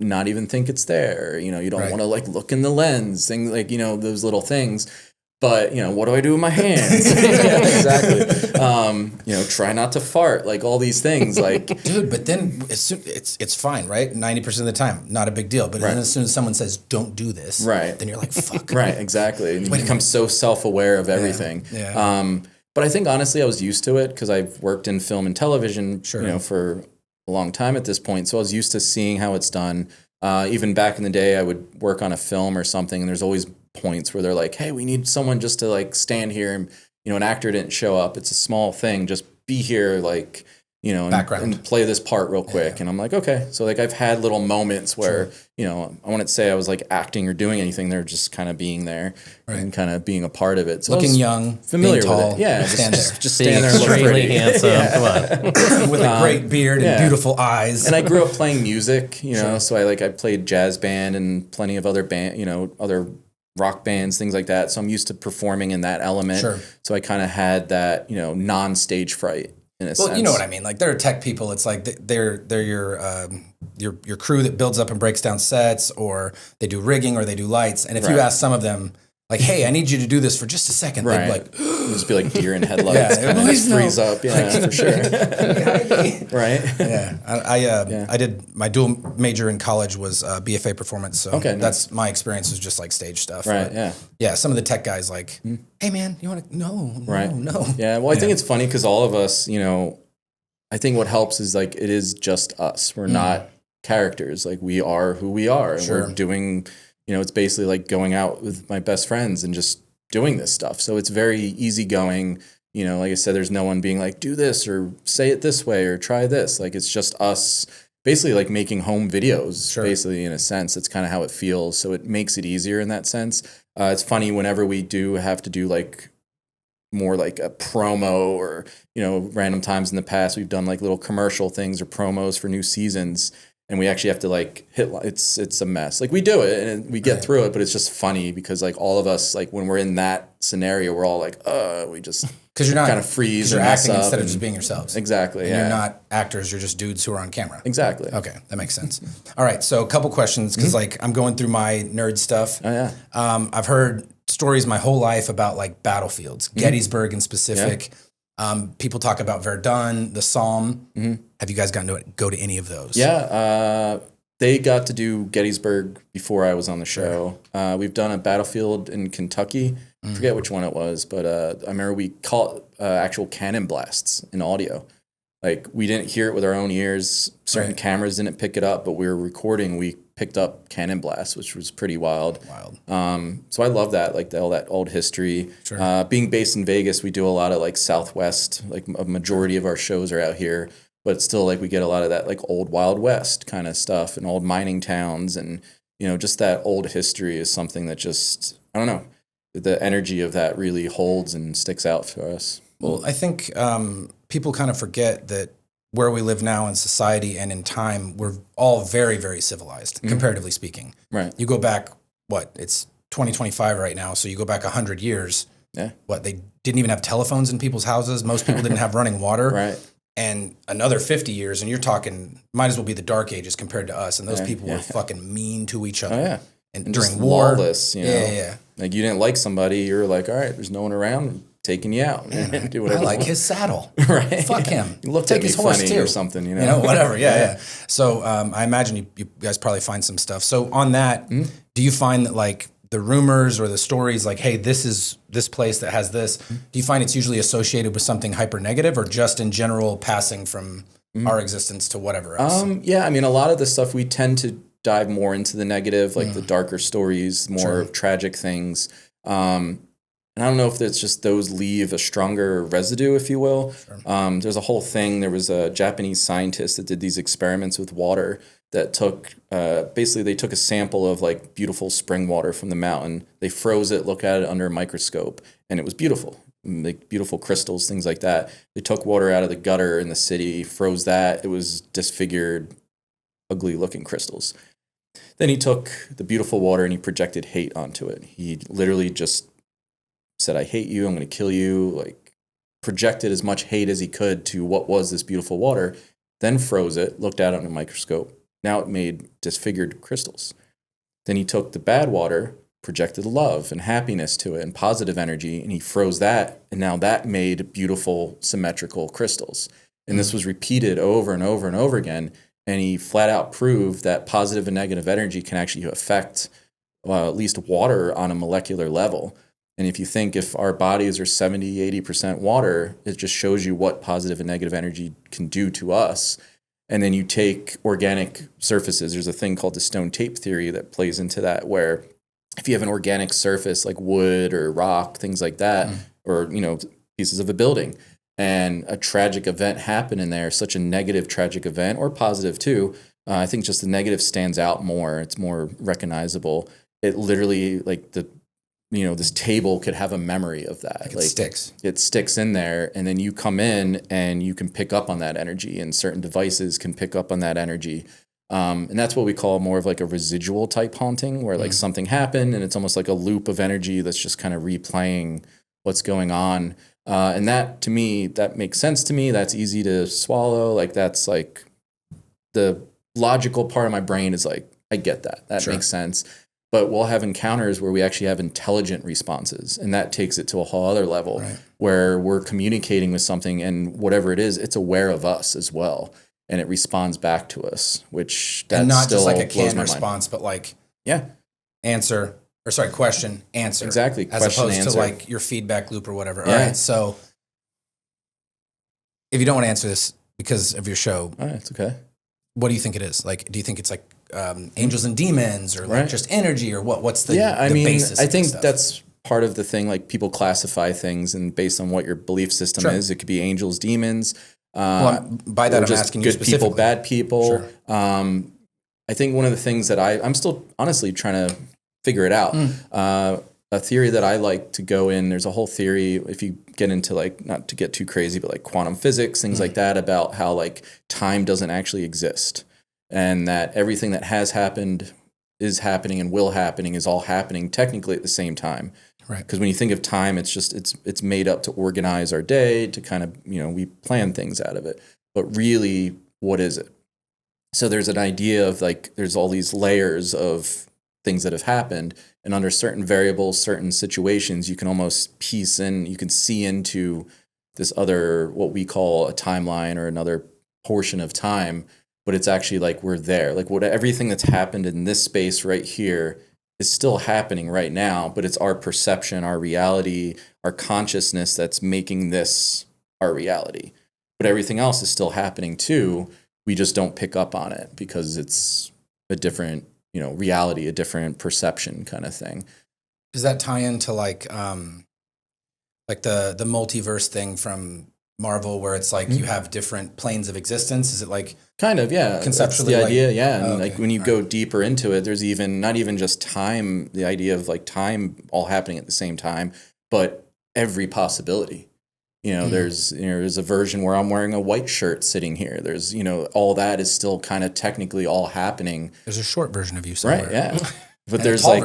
not even think it's there. You don't want to like look in the lens, things like, those little things. But, what do I do with my hands? Exactly. Try not to fart, like all these things. Like, dude, but then it's fine, right? 90% of the time, not a big deal. But then as soon as someone says, don't do this, then you're like, fuck. Right, exactly. And you become so self-aware of everything. Yeah. But I think, honestly, I was used to it because I've worked in film and television, for a long time at this point. So I was used to seeing how it's done. Even back in the day, I would work on a film or something, and there's always points where they're like, hey, we need someone just to like stand here and, an actor didn't show up. It's a small thing. Just be here, like, and play this part real quick. And I'm like, okay. So like I've had little moments where, I wouldn't say I was like acting or doing anything. They're just kind of being there and kind of being a part of it. So looking young, familiar being tall, with it. Yeah. Just stand there and look pretty handsome. Come on. With a great beard and beautiful eyes. And I grew up playing music, so I played jazz band and plenty of other other rock bands, things like that. So I'm used to performing in that element. Sure. So I kind of had that, non-stage fright in a sense. Well, you know what I mean. Like, they're tech people. It's like they're your crew that builds up and breaks down sets, or they do rigging, or they do lights. And if you ask some of them, like, hey, I need you to do this for just a second. Right. They'd be like, just be like deer in headlights. Yeah, Kind please of freeze up. Yeah, for sure. Right. Yeah, I did my dual major in college was BFA performance. So that's my experience was just like stage stuff. Right. But yeah. Some of the tech guys like, hey man, you want to? No. Yeah. Well, I think it's funny because all of us, you know, I think what helps is like it is just us. We're not characters. Like we are who we are, and we're doing. You know, it's basically like going out with my best friends and just doing this stuff. So it's very easygoing. You know, like I said, there's no one being like, do this or say it this way or try this. Like it's just us basically like making home videos, basically in a sense. It's kind of how it feels. So it makes it easier in that sense. It's funny whenever we do have to do like more like a promo or, you know, random times in the past, we've done like little commercial things or promos for new seasons. And we actually have to like it's a mess. Like we do it and we get through it, but it's just funny because like all of us, like when we're in that scenario, we're all like, we just because you're not kind of freeze. You're acting instead of just being yourselves. Exactly. And you're not actors. You're just dudes who are on camera. Exactly. Okay, that makes sense. All right, so a couple questions because like I'm going through my nerd stuff. Oh yeah. I've heard stories my whole life about like battlefields, Gettysburg in specific. People talk about Verdun, the Somme. Have you guys gotten to go to any of those? Yeah, they got to do Gettysburg before I was on the show. We've done a battlefield in Kentucky. I forget which one it was, but I remember we caught actual cannon blasts in audio. Like we didn't hear it with our own ears. Certain cameras didn't pick it up, but we were recording. We picked up cannon blasts, which was pretty wild. So I love that, like all that old history. Being based in Vegas, we do a lot of like Southwest. Like a majority of our shows are out here. But still, like we get a lot of that like old Wild West kind of stuff and old mining towns, and you know, just that old history is something that just I don't know, the energy of that really holds and sticks out for us. Well, I think people kind of forget that where we live now in society and in time, we're all very, very civilized, comparatively speaking. Right. You go back, it's 2025 right now, so you go back 100 years. Yeah. They didn't even have telephones in people's houses. Most people didn't have running water. Right. And another 50 years, and you're talking, might as well be the dark ages compared to us. And those people were fucking mean to each other. Oh, yeah. And during war. Lawless, you know? Yeah. Like you didn't like somebody, you're like, all right, there's no one around, I'm taking you out. Do whatever. I like his saddle. Right. Fuck him. Take his horse too. Or something, you know? You know, whatever. Yeah. So I imagine you guys probably find some stuff. So on that, do you find that like the rumors or the stories like, hey, this is this place that has this, do you find it's usually associated with something hyper negative or just in general passing from our existence to whatever else? Yeah, I mean, a lot of the stuff we tend to dive more into the negative, like the darker stories, more tragic things. And I don't know if it's just those leave a stronger residue, if you will. There's a whole thing. There was a Japanese scientist that did these experiments with water that took, basically they took a sample of like beautiful spring water from the mountain. They froze it, looked at it under a microscope, and it was beautiful. Like beautiful crystals, things like that. They took water out of the gutter in the city, froze that. It was disfigured, ugly looking crystals. Then he took the beautiful water and he projected hate onto it. He literally just said, I hate you, I'm going to kill you, like projected as much hate as he could to what was this beautiful water, then froze it, looked at it under a microscope. Now it made disfigured crystals. Then he took the bad water, projected love and happiness to it and positive energy, and he froze that, and now that made beautiful symmetrical crystals. And this was repeated over and over and over again, and he flat out proved that positive and negative energy can actually affect at least water on a molecular level. And if you think if our bodies are 70, 80% water, it just shows you what positive and negative energy can do to us. And then you take organic surfaces. There's a thing called the stone tape theory that plays into that, where if you have an organic surface like wood or rock, things like that, or, you know, pieces of a building, and a tragic event happened in there, such a negative tragic event, or positive too, I think just the negative stands out more. It's more recognizable. It literally, like this table could have a memory of that. Like sticks. It sticks in there, and then you come in and you can pick up on that energy, and certain devices can pick up on that energy. And that's what we call more of like a residual type haunting, where like something happened and it's almost like a loop of energy that's just kind of replaying what's going on. And that, to me, that makes sense to me. That's easy to swallow. Like that's like the logical part of my brain is like, I get that. That makes sense. But we'll have encounters where we actually have intelligent responses, and that takes it to a whole other level where we're communicating with something, and whatever it is, it's aware of us as well, and it responds back to us, which that's and not still just like a canned blows my response, but like question, answer. Exactly. As Question, opposed answer. to like your feedback loop or whatever. Yeah. All right. So if you don't want to answer this because of your show, it's okay. What do you think it is? Like, do you think it's like angels and demons, or like just energy, or what's the basis? I think that's part of the thing. Like, people classify things, and based on what your belief system is, it could be angels, demons. By that, I'm asking you good specifically. people, bad people. Sure. I think one of the things that I'm still honestly trying to figure it out. A theory that I like to go in, there's a whole theory, if you get into, like, not to get too crazy, but like quantum physics, things like that, about how like time doesn't actually exist, and that everything that has happened, is happening, and will happening is all happening technically at the same time. Right. Because when you think of time, it's just, it's made up to organize our day, to kind of, we plan things out of it. But really, what is it? So there's an idea of like, there's all these layers of things that have happened, and under certain variables, certain situations, you can almost piece in, you can see into this other, what we call a timeline, or another portion of time, but it's actually like we're there. Like, everything that's happened in this space right here is still happening right now, but it's our perception, our reality, our consciousness that's making this our reality. But everything else is still happening too. We just don't pick up on it because it's a different, reality, a different perception kind of thing. Does that tie into like the multiverse thing from Marvel, where it's like you have different planes of existence? Is it like kind of, yeah, conceptually that's the idea, like, yeah? And like when you go deeper into it, there's even not even just time, the idea of like time all happening at the same time, but every possibility. There's a version where I'm wearing a white shirt sitting here. There's, all that is still kind of technically all happening. There's a short version of you somewhere. Right, yeah. But there's like,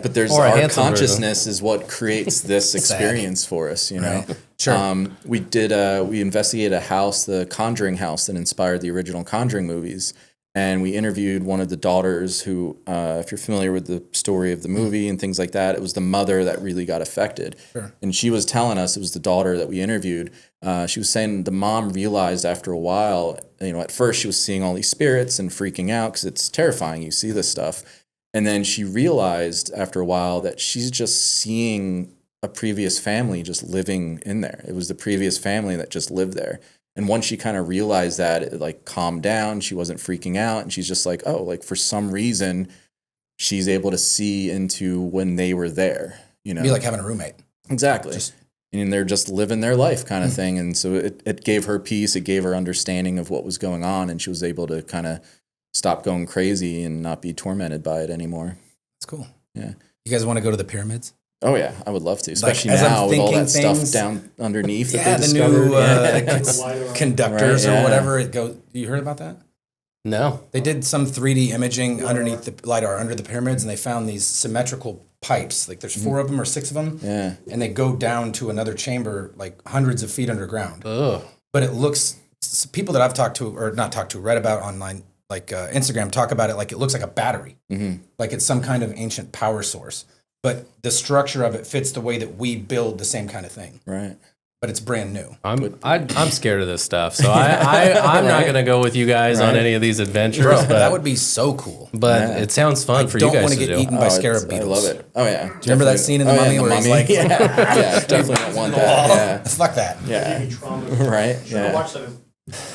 but there's our consciousness is what creates this experience for us, Right. Sure. We investigated a house, the Conjuring house that inspired the original Conjuring movies. And we interviewed one of the daughters who, if you're familiar with the story of the movie and things like that, it was the mother that really got affected. Sure. And she was telling us, it was the daughter that we interviewed, she was saying the mom realized after a while, at first she was seeing all these spirits and freaking out because it's terrifying. You see this stuff. And then she realized after a while that she's just seeing a previous family just living in there. It was the previous family that just lived there. And once she kind of realized that, it like calmed down, she wasn't freaking out, and she's just like, oh, like for some reason, she's able to see into when they were there, It'd be like having a roommate. Exactly. And they're just living their life kind of thing. And so it gave her peace, it gave her understanding of what was going on, and she was able to kind of stop going crazy and not be tormented by it anymore. That's cool. Yeah. You guys want to go to the pyramids? Oh yeah, I would love to, especially like, now with all that stuff down underneath that they discovered. The new conductors or whatever it goes. You heard about that? No. They did some 3D imaging underneath the LiDAR under the pyramids, and they found these symmetrical pipes. Like there's 4 of them or 6 of them. Yeah. And they go down to another chamber like hundreds of feet underground. Ugh. But it looks, people that I've talked to, or not talked to, read about online, like Instagram, talk about it like it looks like a battery. Like it's some kind of ancient power source. But the structure of it fits the way that we build the same kind of thing. Right. But it's brand new. I'm scared of this stuff, so I'm not going to go with you guys on any of these adventures. Bro, but that would be so cool. But it sounds fun for you guys to do. I don't want to get eaten by scarab beetles. I love it. Oh, yeah. Do you remember that scene in The Mummy where he's like... yeah, definitely don't want that. Yeah. Fuck that. Yeah. Trauma. Right. I watched that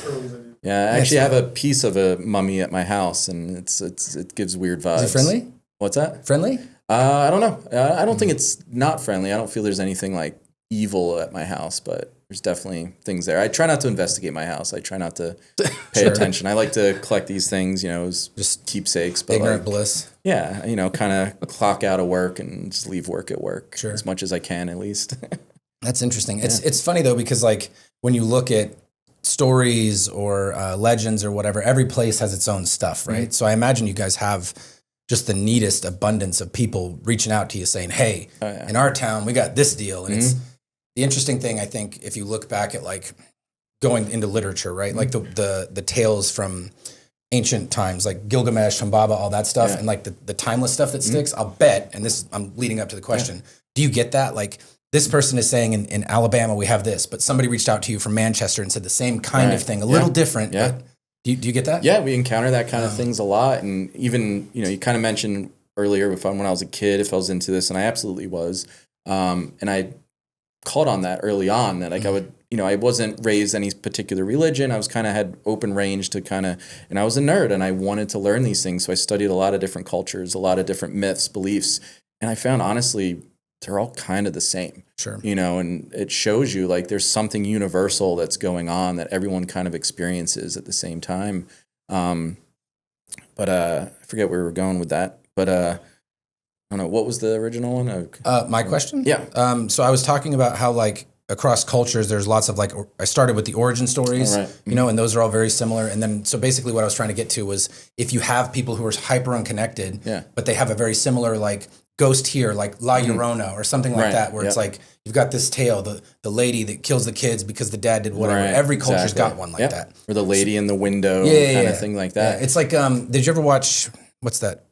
early as I do. Yeah, I actually have a piece of a mummy at my house, and it gives weird vibes. Is it friendly? What's that? Friendly? I don't know. I don't think it's not friendly. I don't feel there's anything like evil at my house, but there's definitely things there. I try not to investigate my house. I try not to pay attention. I like to collect these things, as just keepsakes. But ignorant bliss. Yeah, kind of clock out of work and just leave work at work as much as I can, at least. That's interesting. It's funny though, because like when you look at stories or legends or whatever, every place has its own stuff, right? So I imagine you guys have just the neatest abundance of people reaching out to you saying, hey, in our town, we got this deal. And it's the interesting thing, I think, if you look back at like going into literature, right? Like the tales from ancient times, like Gilgamesh, Humbaba, all that stuff, and like the timeless stuff that sticks, I'll bet, and this I'm leading up to the question, do you get that? Like this person is saying in Alabama we have this, but somebody reached out to you from Manchester and said the same kind of thing, a little different, but do you get that? Yeah, we encounter that kind of things a lot. And even, you kind of mentioned earlier when I was a kid, if I was into this, and I absolutely was. And I caught on that early on that like I would, I wasn't raised any particular religion. I was kind of had open range to and I was a nerd and I wanted to learn these things. So I studied a lot of different cultures, a lot of different myths, beliefs. And I found honestly, they're all kind of the same. Sure. And it shows you like there's something universal that's going on that everyone kind of experiences at the same time. But I forget where we're going with that. But I don't know, what was the original one? My question? Yeah. So I was talking about how like across cultures, there's lots of like, I started with the origin stories, and those are all very similar. And then, so basically what I was trying to get to was if you have people who are hyper unconnected, but they have a very similar like ghost here, like La Llorona or something like that, where it's like, you've got this tale, the lady that kills the kids because the dad did whatever. Every culture's got one like that. Or the lady in the window kind of thing like that. Yeah. It's like, did you ever watch, what's that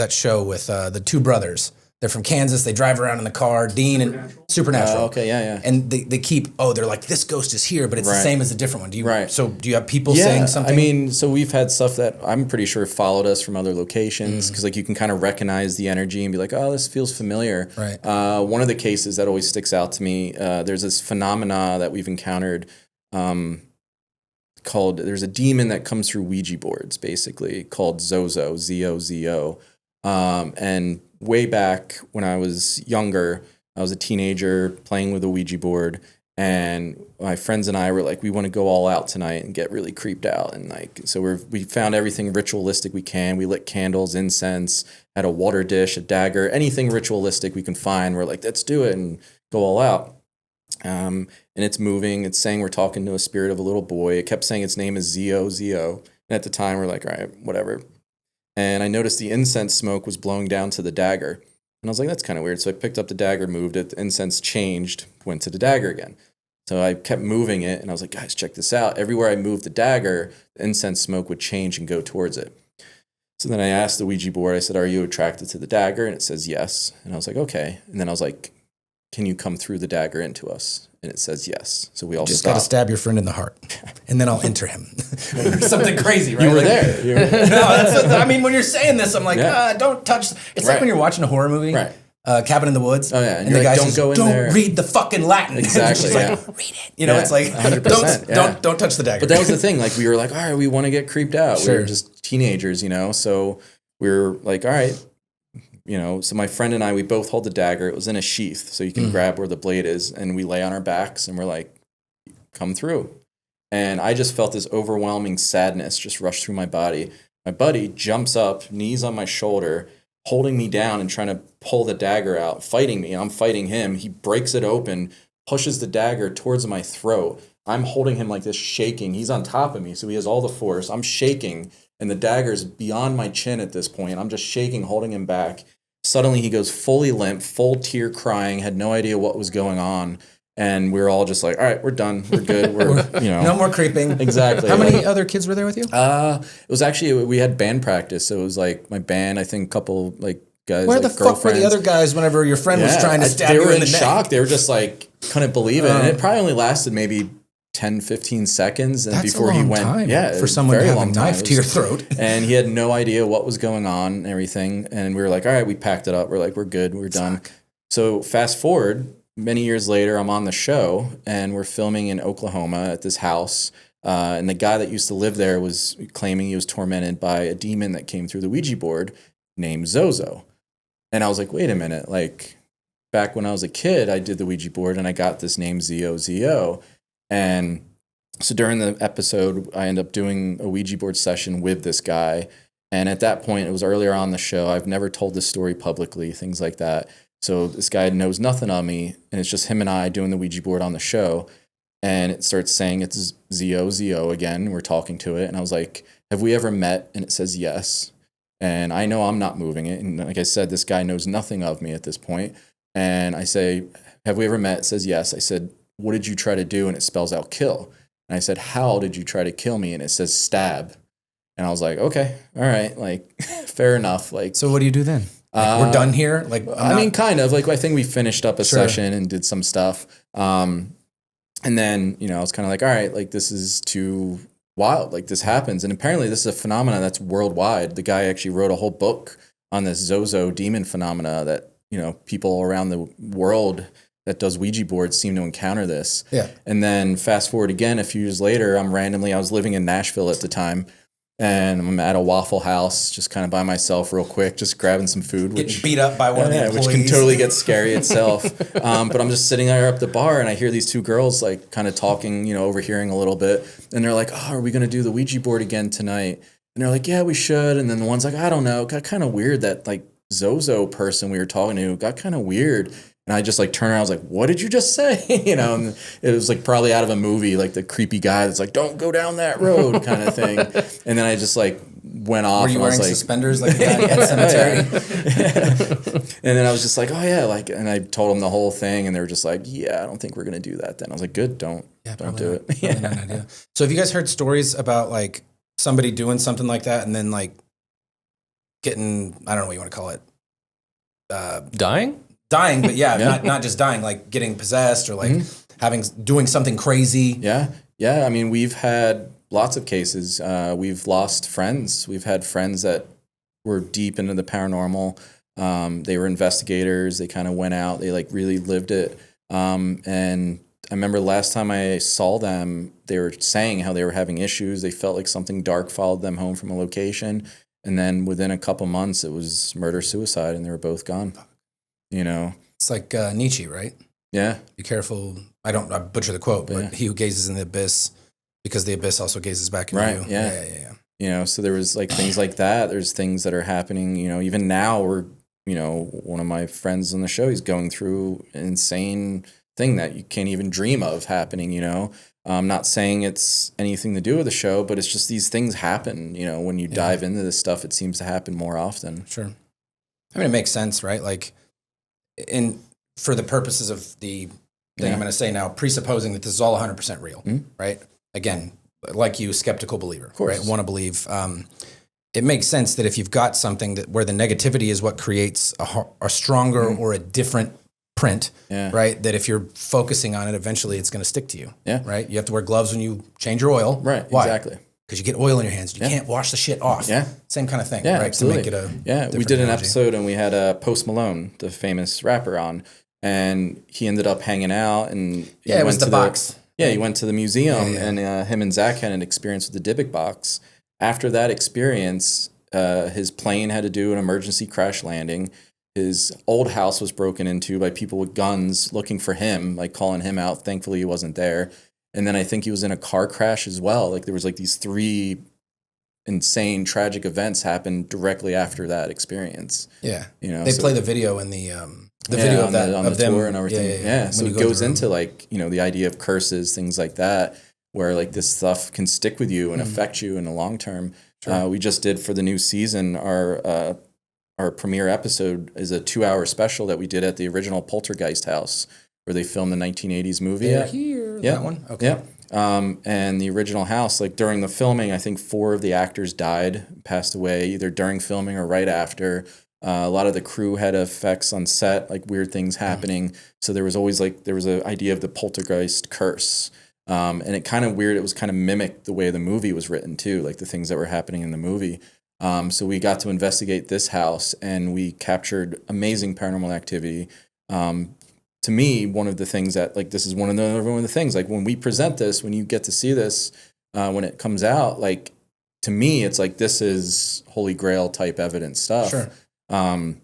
show with the two brothers? They're from Kansas. They drive around in the car. Dean and Supernatural. Okay, yeah. And they keep, they're like, this ghost is here, but it's the same as a different one. Do you? So do you have people Yeah, saying something? I mean, so we've had stuff that I'm pretty sure followed us from other locations because like you can kind of recognize the energy and be like, oh, this feels familiar. Right. One of the cases that always sticks out to me, there's this phenomena that we've encountered called, there's a demon that comes through Ouija boards, basically, called Zozo, Z-O-Z-O. And way back when I was younger, I was a teenager playing with a Ouija board, and my friends and I were like, we want to go all out tonight and get really creeped out. And like, so we found everything ritualistic we can. We lit candles, incense, had a water dish, a dagger, anything ritualistic we can find. We're like, let's do it and go all out. And it's moving. It's saying we're talking to a spirit of a little boy. It kept saying its name is Z-O-Z-O. And at the time, we're like, all right, whatever. And I noticed the incense smoke was blowing down to the dagger. And I was like, that's kind of weird. So I picked up the dagger, moved it. The incense changed, went to the dagger again. So I kept moving it, and I was like, guys, check this out. Everywhere I moved the dagger, the incense smoke would change and go towards it. So then I asked the Ouija board, I said, are you attracted to the dagger? And it says yes. And I was like, okay. And then I was like, can you come through the dagger into us? And it says yes. So we all just got to stab your friend in the heart, and then I'll enter him. Something crazy, right? You were there. I mean, when you're saying this, I'm like, don't touch. It's like when you're watching a horror movie, Cabin in the Woods. Oh yeah, and the guy like, says, don't go in don't there. read the fucking Latin. Exactly. Like, read it. It's like 100%. Don't touch the dagger. But that was the thing. Like we were like, all right, we want to get creeped out. Sure. We were just teenagers, So we were like, all right. So my friend and I, we both hold the dagger. It was in a sheath, so you can grab where the blade is, and we lay on our backs, and we're like, come through. And I just felt this overwhelming sadness just rush through my body. My buddy jumps up, knees on my shoulder, holding me down and trying to pull the dagger out, fighting me. I'm fighting him. He breaks it open, pushes the dagger towards my throat. I'm holding him like this, shaking. He's on top of me, so he has all the force. I'm shaking, and the dagger's beyond my chin at this point. I'm just shaking, holding him back. Suddenly he goes fully limp, full tear crying, had no idea what was going on. And we were all just like, all right, we're done. We're good. No more creeping. Exactly. How many other kids were there with you? It was actually, we had band practice. So it was like my band, I think a couple like guys. Where like the fuck were the other guys whenever your friend was trying to stab you in the neck? They were in shock. They were just like, couldn't believe it. And it probably only lasted maybe 10, 15 seconds. And That's before a long he went, time for someone to have a knife to your throat. And he had no idea what was going on and everything. And we were like, all right, we packed it up. We're like, we're good. We're done. So fast forward, many years later, I'm on the show and we're filming in Oklahoma at this house. And the guy that used to live there was claiming he was tormented by a demon that came through the Ouija board named Zozo. And I was like, wait a minute. Like back when I was a kid, I did the Ouija board and I got this name Z-O-Z-O. And so during the episode, I ended up doing a Ouija board session with this guy. And at that point, it was earlier on the show. I've never told this story publicly, things like that. So this guy knows nothing of me. And it's just him and I doing the Ouija board on the show. And it starts saying it's Z-O-Z-O again. We're talking to it. And I was like, have we ever met? And it says yes. And I know I'm not moving it. And like I said, this guy knows nothing of me at this point. And I say, have we ever met? It says yes. I said, what did you try to do? And it spells out kill. And I said, how did you try to kill me? And it says stab. And I was like, okay, all right, like fair enough. Like, so what do you do then? Like, we're done here. Like, I mean, kind of like, I think we finished up a session and did some stuff. And then, you know, I was kind of like, all right, like this is too wild. Like this happens. And apparently this is a phenomenon that's worldwide. The guy actually wrote a whole book on this Zozo demon phenomena that, you know, people around the world that does Ouija boards seem to encounter this. Yeah. And then fast forward again, a few years later, I was living in Nashville at the time. And I'm at a Waffle House, just kind of by myself real quick, just grabbing some food. Getting beat up by one of the employees. Which can totally get scary itself. But I'm just sitting there up the bar, and I hear these two girls, like, kind of talking, you know, overhearing a little bit. And they're like, oh, are we going to do the Ouija board again tonight? And they're like, yeah, we should. And then the one's like, I don't know. It got kind of weird that, like, Zozo person we were talking to got kind of weird. And I just like turned around, I was like, what did you just say? You know, and it was like probably out of a movie, like the creepy guy that's like, don't go down that road kind of thing. And then I just like went off. Were you wearing like, suspenders like the guy at cemetery? And then I was just like, oh yeah, like, and I told them the whole thing, and they were just like, yeah, I don't think we're going to do that then. I was like, good, don't do it. Yeah. Not an idea. So have you guys heard stories about like somebody doing something like that and then like getting, I don't know what you want to call it. Dying, but not just dying, like getting possessed or like doing something crazy. Yeah. I mean, we've had lots of cases. We've lost friends. We've had friends that were deep into the paranormal. They were investigators. They kind of went out. They like really lived it. And I remember last time I saw them, they were saying how they were having issues. They felt like something dark followed them home from a location. And then within a couple months, it was murder-suicide, and they were both gone. You know, it's like Nietzsche, right? Yeah. Be careful. I butcher the quote, but he who gazes in the abyss, because the abyss also gazes back into you. Yeah. You know, so there was like things like that. There's things that are happening, you know, even now you know, one of my friends on the show, he's going through an insane thing that you can't even dream of happening, you know. I'm not saying it's anything to do with the show, but it's just these things happen, you know, when you dive into this stuff, it seems to happen more often. Sure. I mean, it makes sense, right? Like, for the purposes of the thing I'm going to say now, presupposing that this is all 100% real, right? Again, like you, skeptical believer, of course, right? Want to believe. It makes sense that if you've got something where the negativity is what creates a stronger or a different print, right? That if you're focusing on it, eventually it's going to stick to you, right? You have to wear gloves when you change your oil. Right, Why? Exactly. Because you get oil in your hands. You can't wash the shit off. Yeah. Same kind of thing, right? Absolutely. To make it we did an episode and we had Post Malone, the famous rapper, on, and he ended up hanging out and it was the box. He went to the museum and him and Zach had an experience with the Dybbuk box. After that experience, his plane had to do an emergency crash landing. His old house was broken into by people with guns looking for him, like calling him out. Thankfully, he wasn't there. And then I think he was in a car crash as well. Like there was like these 3 insane, tragic events happened directly after that experience. Yeah, you know, they play the video in the video of that on the tour and everything. Yeah. So it goes into like, you know, the idea of curses, things like that, where like this stuff can stick with you and affect you in the long term. Sure. We just did for the new season our premiere episode is a 2-hour special that we did at the original Poltergeist house where they filmed the 1980s movie. They're here. That one. Okay. Yeah. And the original house, like during the filming, I think 4 of the actors passed away either during filming or right after. A lot of the crew had effects on set, like weird things happening. So there was always there was an idea of the poltergeist curse. And it kind of weird. It was kind of mimicked the way the movie was written too, like the things that were happening in the movie. So we got to investigate this house and we captured amazing paranormal activity. To me, one of the things that this is one of the things, like when we present this, when you get to see this, when it comes out, like to me, it's like, this is Holy Grail type evidence stuff. Sure. And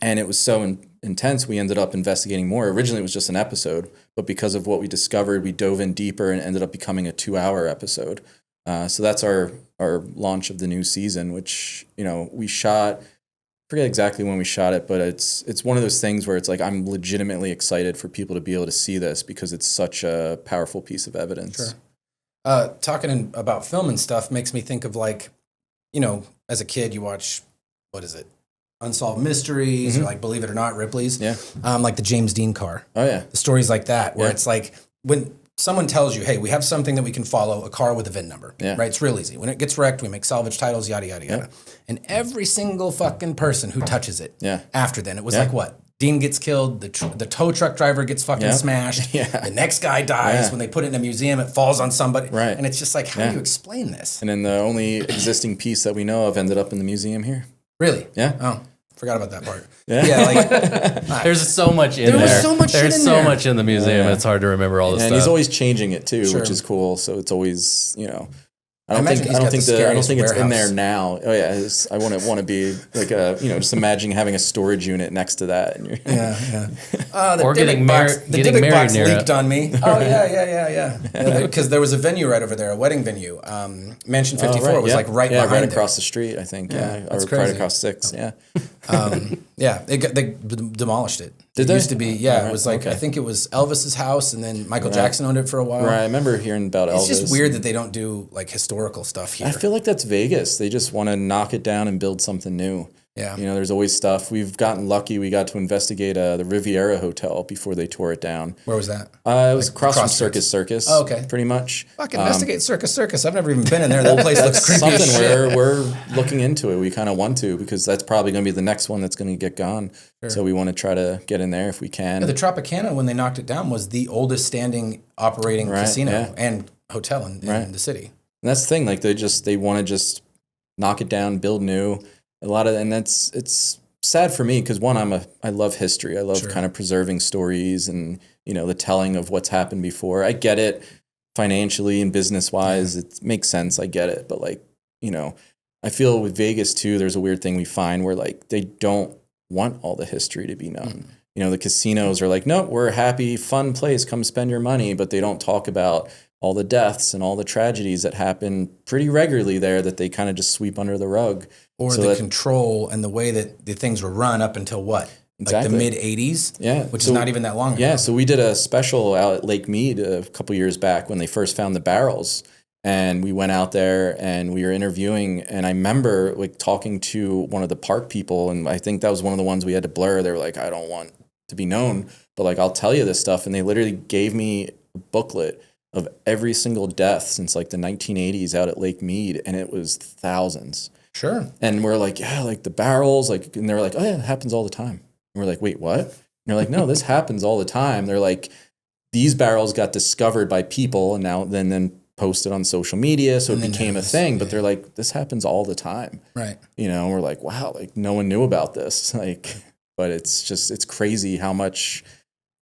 it was so intense. We ended up investigating more. Originally it was just an episode, but because of what we discovered, we dove in deeper and ended up becoming a 2-hour episode. So that's our launch of the new season, which, we shot, forget exactly when we shot it, but it's one of those things where it's like, I'm legitimately excited for people to be able to see this because it's such a powerful piece of evidence. Sure. Talking about film and stuff makes me think of as a kid, you watch, what is it? Unsolved Mysteries, or Believe It or Not, Ripley's. Yeah. Like the James Dean car. Oh, yeah. The stories like that, where it's like, when someone tells you, hey, we have something that we can follow, a car with a VIN number, right? It's real easy. When it gets wrecked, we make salvage titles, yada, yada, yada. And every single fucking person who touches it after then, it was like what? Dean gets killed, the tow truck driver gets fucking smashed, the next guy dies, when they put it in a museum, it falls on somebody. Right. And it's just like, how do you explain this? And then the only existing piece that we know of ended up in the museum here. Really? Yeah. Oh. Forgot about that part. Like there's so much in there. There's so much in the museum. It's hard to remember all the stuff. And he's always changing it too, which is cool. So it's always, I don't think it's in there now. Oh yeah, I wouldn't want to be like just imagine having a storage unit next to that. And the getting married box leaked on me. Oh yeah. Because there was a venue right over there, a wedding venue. Mansion 54 was like right behind right across the street, I think. Or right across 6. Yeah. They demolished it. Did it they? Used to be, it was like, I think it was Elvis's house, and then Michael Jackson owned it for a while. Right, I remember hearing about Elvis. It's just weird that they don't do like historical stuff here. I feel like that's Vegas. They just want to knock it down and build something new. Yeah. There's always stuff. We've gotten lucky. We got to investigate the Riviera Hotel before they tore it down. Where was that? It was across from Circus. Oh, okay. Pretty much. Fuck, investigate Circus. I've never even been in there. That place looks creepy as shit. Something we're looking into it. We kind of want to, because that's probably going to be the next one that's going to get gone. Sure. So we want to try to get in there if we can. Yeah, the Tropicana, when they knocked it down, was the oldest standing operating casino and hotel in the city. And that's the thing. Like they want to just knock it down, build new. It's sad for me because I love history. I love kind of preserving stories and the telling of what's happened before. I get it financially and business wise. It makes sense. I get it, but I feel with Vegas too. There's a weird thing we find where like they don't want all the history to be known. The casinos are like, no, we're a happy, fun place. Come spend your money, but they don't talk about all the deaths and all the tragedies that happen pretty regularly there that they kind of just sweep under the rug. Or so the control and the way that the things were run up until what? Exactly. Like the mid-'80s? Which is not even that long ago. Yeah, so we did a special out at Lake Mead a couple years back when they first found the barrels. And we went out there and we were interviewing. And I remember like talking to one of the park people. And I think that was one of the ones we had to blur. They were like, I don't want to be known, but like, I'll tell you this stuff. And they literally gave me a booklet of every single death since like the 1980s out at Lake Mead. And it was thousands. Sure. And we're like, yeah, like the barrels, like, and they're like, oh yeah, it happens all the time. And we're like, wait, what? And they're like, no, this happens all the time. They're like, these barrels got discovered by people and now then posted on social media. So it became a thing, but they're like, this happens all the time. Right. And we're like, wow, like no one knew about this. Like, but it's crazy how much,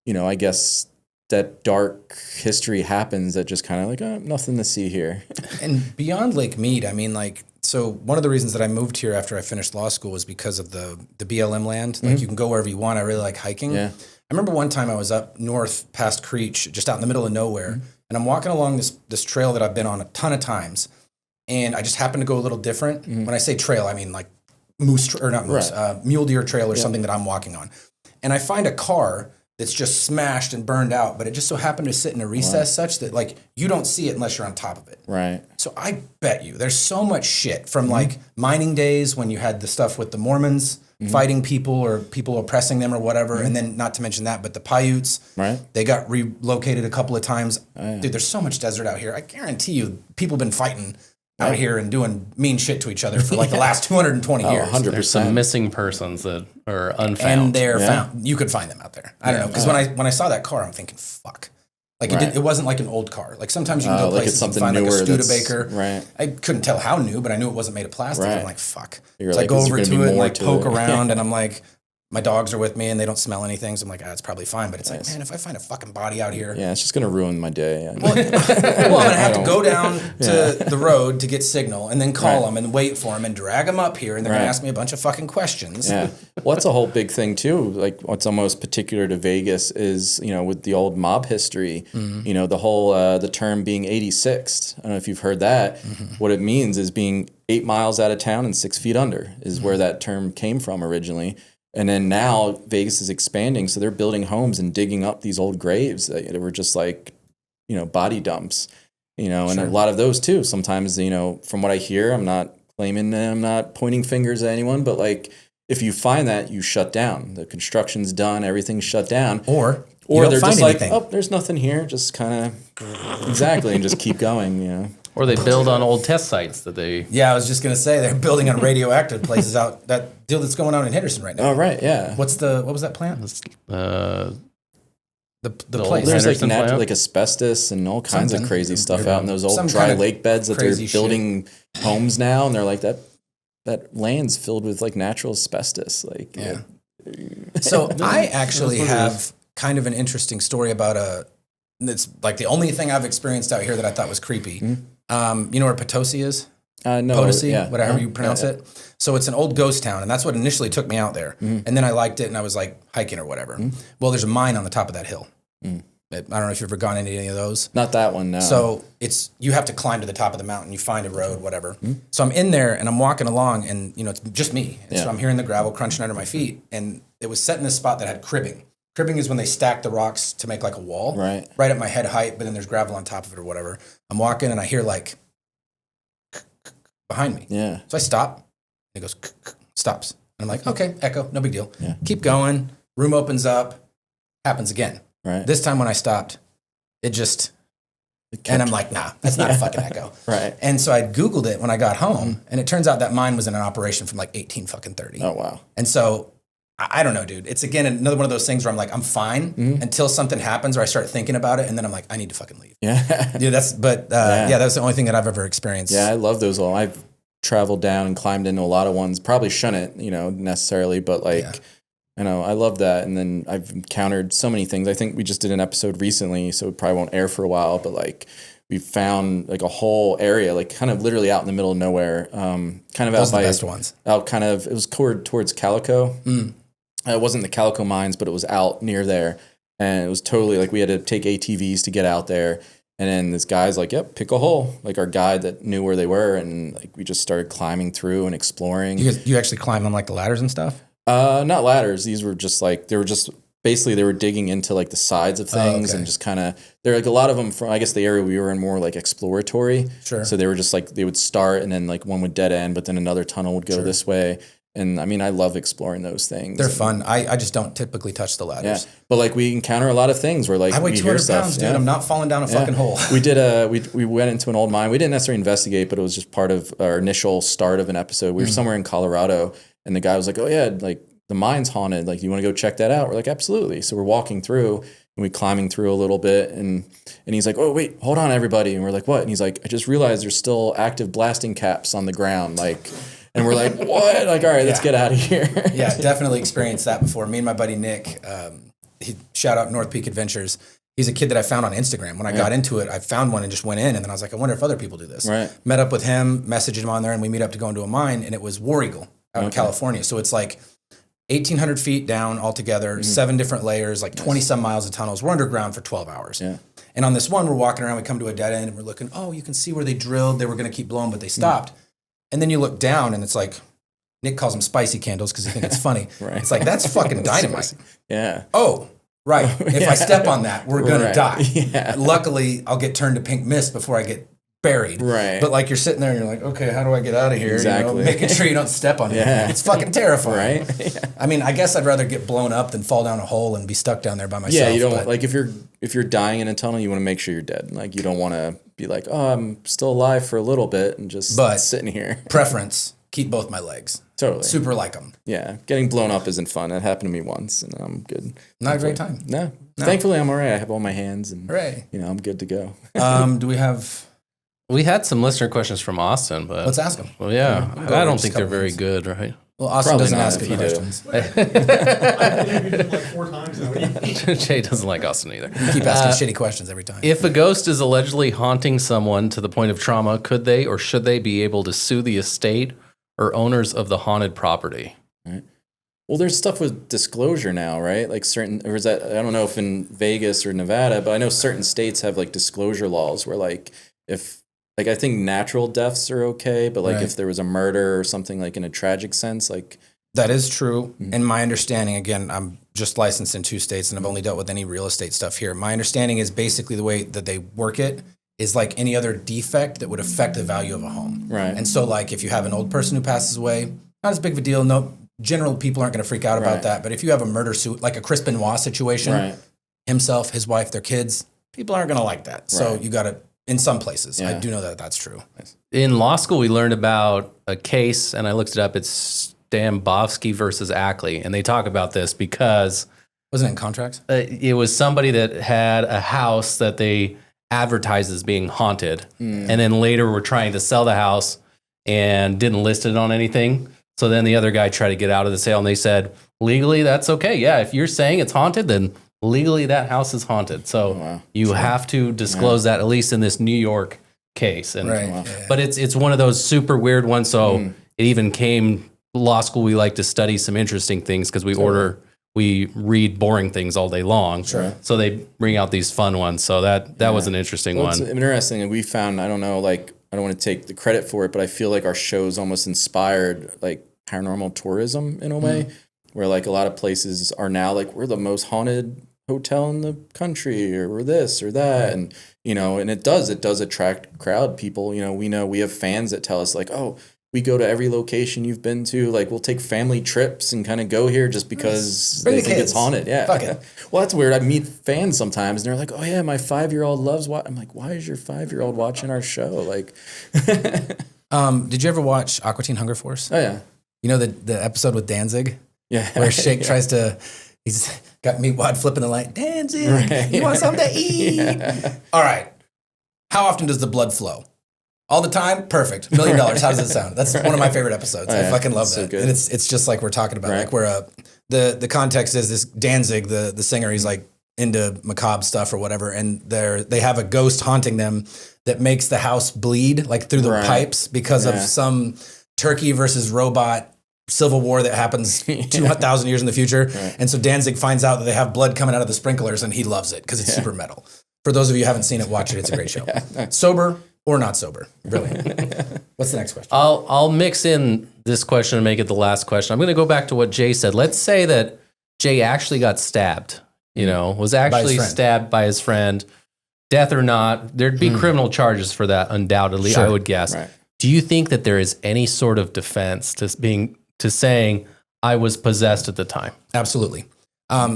I guess that dark history happens that just kind of like, oh, nothing to see here. And beyond Lake Mead, I mean, like, so one of the reasons that I moved here after I finished law school was because of the BLM land. Like you can go wherever you want. I really like hiking. Yeah. I remember one time I was up north past Creech, just out in the middle of nowhere, and I'm walking along this trail that I've been on a ton of times, and I just happened to go a little different. When I say trail, I mean like mule deer trail or something that I'm walking on. And I find a car that's just smashed and burned out, but it just so happened to sit in a recess such that like you don't see it unless you're on top of it. Right. So I bet you there's so much shit from like mining days when you had the stuff with the Mormons fighting people or people oppressing them or whatever, and then not to mention that, but the Paiutes, they got relocated a couple of times. Dude, there's so much desert out here. I guarantee you people have been fighting out here and doing mean shit to each other for like the last 220 years. 100%. There's some missing persons that are unfound. And they're found. You could find them out there. I don't know. Because when I saw that car, I'm thinking, fuck. Like it wasn't like an old car. Like sometimes you can go places and find like a Studebaker. Right. I couldn't tell how new, but I knew it wasn't made of plastic. I'm like, fuck. So like, I go over to it and like poke around and I'm like, my dogs are with me and they don't smell anything. So I'm like, it's probably fine. But it's like, man, if I find a fucking body out here. Yeah, it's just going to ruin my day. Well, I'm going to have to go down to the road to get signal and then call them and wait for them and drag them up here. And they're going to ask me a bunch of fucking questions. Yeah. Well, that's a whole big thing too. Like what's almost particular to Vegas is, with the old mob history, the whole, the term being 86th. I don't know if you've heard that. What it means is being 8 miles out of town and 6 feet under is where that term came from originally. And then now Vegas is expanding, so they're building homes and digging up these old graves that were just like, body dumps, and a lot of those too. Sometimes, from what I hear, I'm not pointing fingers at anyone, but like if you find that, you shut down. The construction's done, everything's shut down. Or Or they're just like, oh, there's nothing here. Just kind of, exactly, and just keep going, you know. Or they build on old test sites that they... Yeah, I was just going to say, they're building on radioactive places out, that deal that's going on in Henderson right now. Oh, right, yeah. What was that plant? The place. There's like asbestos and all kinds of crazy stuff out in those old dry lake beds that they're building homes now, and they're like, that land's filled with like natural asbestos. Like, yeah. So I actually have kind of an interesting story about it's like the only thing I've experienced out here that I thought was creepy. Mm-hmm. You know where Potosi is? No. Potosi, whatever you pronounce it. So it's an old ghost town, and that's what initially took me out there. Mm-hmm. And then I liked it, and I was like hiking or whatever. Mm-hmm. Well, there's a mine on the top of that hill. Mm-hmm. I don't know if you've ever gone into any of those. Not that one, no. So you have to climb to the top of the mountain. You find a road, whatever. Mm-hmm. So I'm in there, and I'm walking along, and it's just me. And so I'm hearing the gravel crunching under my feet, and it was set in this spot that had cribbing. Cribbing is when they stack the rocks to make like a wall, right at my head height, but then there's gravel on top of it or whatever. I'm walking, and I hear like behind me. Yeah. So I stop, and it goes, stops. And I'm like, okay, echo, no big deal. Yeah. Keep going. Room opens up. Happens again. Right. This time when I stopped, and I'm like, nah, that's not a fucking echo. Right. And so I Googled it when I got home, and it turns out that mine was in an operation from like 1830. Oh, wow. And so I don't know, dude. It's again another one of those things where I'm like, I'm fine until something happens or I start thinking about it, and then I'm like, I need to fucking leave. Yeah. Dude, that's the only thing that I've ever experienced. Yeah, I love those. I've traveled down and climbed into a lot of ones. Probably shouldn't, necessarily, but like, I love that. And then I've encountered so many things. I think we just did an episode recently, so it probably won't air for a while, but like we found like a whole area, like kind of literally out in the middle of nowhere, kind of those out by the best ones. Out kind of, it was towards Calico. It wasn't the Calico mines, but it was out near there. And it was totally like we had to take ATVs to get out there. And then this guy's like, yep, pick a hole. Like our guide that knew where they were. And like we just started climbing through and exploring. You actually climb on like the ladders and stuff? Not ladders. These were just like, they were digging into like the sides of things and just kind of, they're like a lot of them from, I guess the area we were in more like exploratory. Sure. So they were just like, they would start and then like one would dead end, but then another tunnel would go this way. And I mean, I love exploring those things. They're fun. I just don't typically touch the ladders. Yeah. But like we encounter a lot of things where like I weigh 200 pounds, dude. Yeah. I'm not falling down a fucking hole. We did we went into an old mine. We didn't necessarily investigate, but it was just part of our initial start of an episode. We were somewhere in Colorado, and the guy was like, "Oh yeah, like the mine's haunted. Like, you want to go check that out?" We're like, "Absolutely." So we're walking through and we climbing through a little bit, and he's like, "Oh wait, hold on, everybody." And we're like, "What?" And he's like, "I just realized there's still active blasting caps on the ground, like." And we're like, what? Like, all right, let's get out of here. Yeah, definitely experienced that before. Me and my buddy Nick, shout out North Peak Adventures. He's a kid that I found on Instagram. When I got into it, I found one and just went in. And then I was like, I wonder if other people do this. Right. Met up with him, messaged him on there, and we meet up to go into a mine. And it was War Eagle out in California. So it's like 1,800 feet down altogether, 7 different layers, like 20 some miles of tunnels. We're underground for 12 hours. Yeah. And on this one, we're walking around, we come to a dead end, and we're looking, you can see where they drilled. They were going to keep blowing, but they stopped. And then you look down, and it's like, Nick calls them spicy candles because he thinks it's funny. Right. It's like, that's fucking dynamite. Yeah. Oh, right. If I step on that, we're going to die. Yeah. Luckily, I'll get turned to pink mist before I get buried. Right. But like you're sitting there and you're like, okay, how do I get out of here? Exactly. Making sure you don't step on it. Yeah. It's fucking terrifying. Right. Yeah. I mean, I guess I'd rather get blown up than fall down a hole and be stuck down there by myself. Yeah, you don't like if you're dying in a tunnel, you want to make sure you're dead. Like you don't want to be like, I'm still alive for a little bit and just sitting here. Preference. Keep both my legs. Totally. Super like them. Yeah. Getting blown up isn't fun. That happened to me once, and I'm good. Not a great time. No. Thankfully, I'm all right. I have all my hands, and hooray. I'm good to go. Do we have... We had some listener questions from Austin, but... Let's ask them. Well, yeah. I don't think they're very good, right? Well, Austin Probably doesn't not ask if any you do. questions. I've interviewed him like 4 times now. Jay doesn't like Austin either. You keep asking shitty questions every time. If a ghost is allegedly haunting someone to the point of trauma, could they or should they be able to sue the estate or owners of the haunted property? Right. Well, there's stuff with disclosure now, right? Like or is that, I don't know if in Vegas or Nevada, but I know certain states have like disclosure laws where like I think natural deaths are okay, but like if there was a murder or something like in a tragic sense, like. That is true. Mm-hmm. And my understanding, again, I'm just licensed in 2 states and I've only dealt with any real estate stuff here. My understanding is basically the way that they work it is like any other defect that would affect the value of a home. Right. And so like if you have an old person who passes away, not as big of a deal. No, general people aren't going to freak out about that. But if you have a murder suit, like a Chris Benoit situation, himself, his wife, their kids, people aren't going to like that. So you got to, in some places, I do know that that's true. In law school, we learned about a case, and I looked it up. It's Stambovsky versus Ackley, and they talk about this because wasn't it in contracts? It was somebody that had a house that they advertised as being haunted, and then later were trying to sell the house and didn't list it on anything. So then the other guy tried to get out of the sale, and they said, legally, that's okay. Yeah, if you're saying it's haunted, then legally that house is haunted. So you have to disclose that, at least in this New York case. And but it's one of those super weird ones. So it even came law school. We like to study some interesting things because we read boring things all day long. So they bring out these fun ones. So that was an interesting one. It's interesting. And we found, I don't know, like, I don't want to take the credit for it, but I feel like our show's almost inspired like paranormal tourism in a way, where like a lot of places are now like, we're the most haunted hotel in the country, or we're this or that. And, you know, and it does attract crowd people. You know, we have fans that tell us like, oh, we go to every location you've been to. Like, we'll take family trips and kind of go here just because they think it's haunted. Yeah. Fuck it. Well, that's weird. I meet fans sometimes and they're like, oh yeah, my 5-year-old loves what. I'm like, why is your 5-year-old watching our show? Like, did you ever watch Aqua Teen Hunger Force? Oh yeah. You know the episode with Danzig? Yeah. Where Shake tries to, he's got Meatwad flipping the light. Danzig, you want something to eat? All right. How often does the blood flow? All the time? Perfect. $1 million. How does it sound? That's one of my favorite episodes. I fucking love that. So and it's just like we're talking about, like where the context is this Danzig, the singer, he's like into macabre stuff or whatever, and they have a ghost haunting them that makes the house bleed like through the pipes because of some turkey versus robot civil war that happens 2,000 years in the future. And so Danzig finds out that they have blood coming out of the sprinklers, and he loves it because it's super metal. For those of you who haven't seen it, watch it. It's a great show. Sober or not sober, really. What's the next question? I'll mix in this question and make it the last question. I'm going to go back to what Jay said. Let's say that Jay actually got stabbed, was actually stabbed by his friend. Death or not, there'd be criminal charges for that, undoubtedly, I would guess. Do you think that there is any sort of defense to saying I was possessed at the time? Absolutely.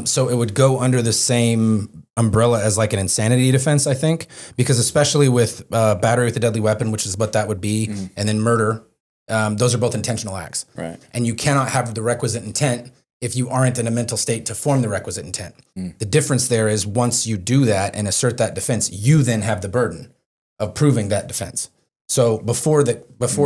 So it would go under the same umbrella as like an insanity defense, I think, because especially with battery with a deadly weapon, which is what that would be, and then murder, those are both intentional acts. And you cannot have the requisite intent if you aren't in a mental state to form the requisite intent. The difference there is once you do that and assert that defense, you then have the burden of proving that defense. So before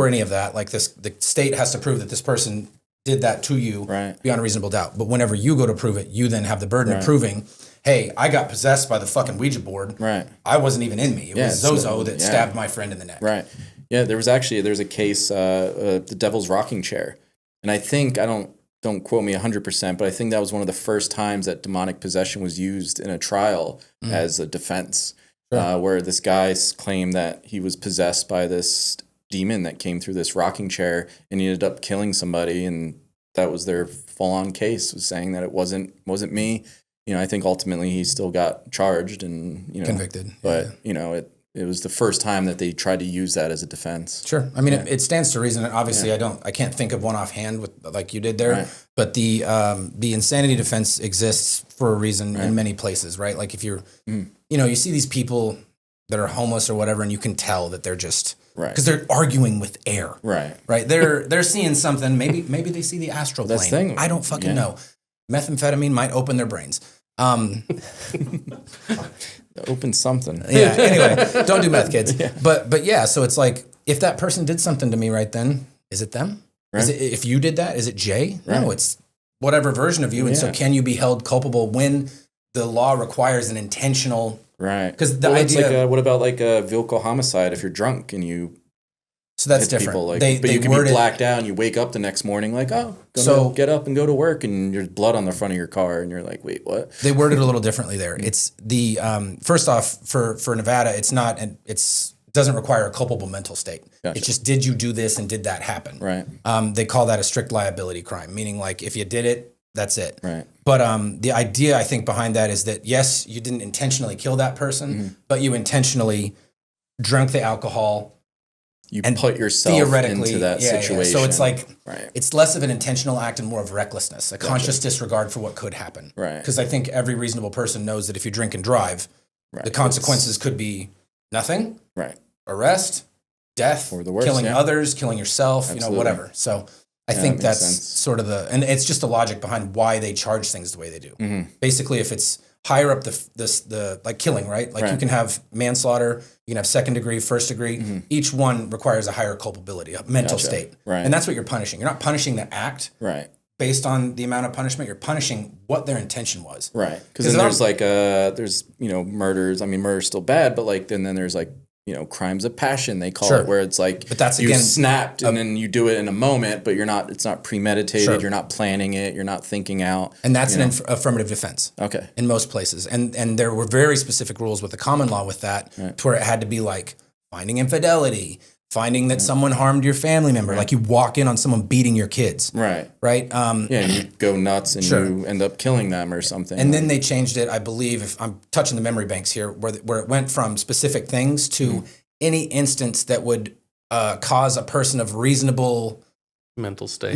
any of that, like the state has to prove that this person did that to you beyond a reasonable doubt. But whenever you go to prove it, you then have the burden of proving, hey, I got possessed by the fucking Ouija board. I wasn't even in me. It was Zozo that stabbed my friend in the neck. Yeah, there's a case, the Devil's Rocking Chair. And I think, don't quote me 100%, but I think that was one of the first times that demonic possession was used in a trial as a defense, where this guy claimed that he was possessed by this demon that came through this rocking chair, and he ended up killing somebody, and that was their full-on case, was saying that it wasn't me. I think ultimately he still got charged and convicted. But it was the first time that they tried to use that as a defense. Sure. I mean, it stands to reason. Obviously, I can't think of one offhand with like you did there. But the insanity defense exists for a reason in many places, right? Like if you're, you see these people that are homeless or whatever, and you can tell that they're just because they're arguing with air. Right. They're seeing something. Maybe they see the astral plane. I don't fucking know. Methamphetamine might open their brains. Open something. Anyway, don't do meth, kids. But yeah, so it's like if that person did something to me right then, is it them? Is it, if you did that, is it Jay? No, it's whatever version of you. And so can you be held culpable when the law requires an intentional? Because the idea. What about like a vehicle homicide if you're drunk and you. So that's different. People, but you can be blacked out and you wake up the next morning like, get up and go to work, and there's blood on the front of your car, and you're like, wait, what? They worded it a little differently there. It's the first off for Nevada, it doesn't require a culpable mental state. It's just did you do this and did that happen? They call that a strict liability crime, meaning like if you did it, that's it. But the idea I think behind that is that yes, you didn't intentionally kill that person, but you intentionally drank the alcohol, you put yourself into that situation. Yeah. So it's like, right. it's less of an intentional act and more of recklessness, a conscious disregard for what could happen. Right. Because I think every reasonable person knows that if you drink and drive, the consequences could be nothing, right? Arrest, death, or the worst, killing others, killing yourself, whatever. So I think that's sort of and it's just the logic behind why they charge things the way they do. Mm-hmm. Basically, if it's higher up the like killing, right? Like you can have manslaughter, you can have second degree, first degree. Mm-hmm. Each one requires a higher culpability, a mental state. Right. And that's what you're punishing. You're not punishing the act. Right. Based on the amount of punishment, you're punishing what their intention was. Right. Because then there's like there's murders. I mean, murder's still bad, but like then there's like crimes of passion, they call it, where it's like, but that's you snapped and then you do it in a moment, but it's not premeditated. You're not planning it. You're not thinking out. And that's an affirmative defense. Okay. In most places. And there were very specific rules with the common law with that, to where it had to be like finding infidelity, finding that someone harmed your family member. Like you walk in on someone beating your kids. Right. Right. And you go nuts and you end up killing them or something. And then they changed it, I believe, if I'm touching the memory banks here, where it went from specific things to any instance that would cause a person of reasonable mental state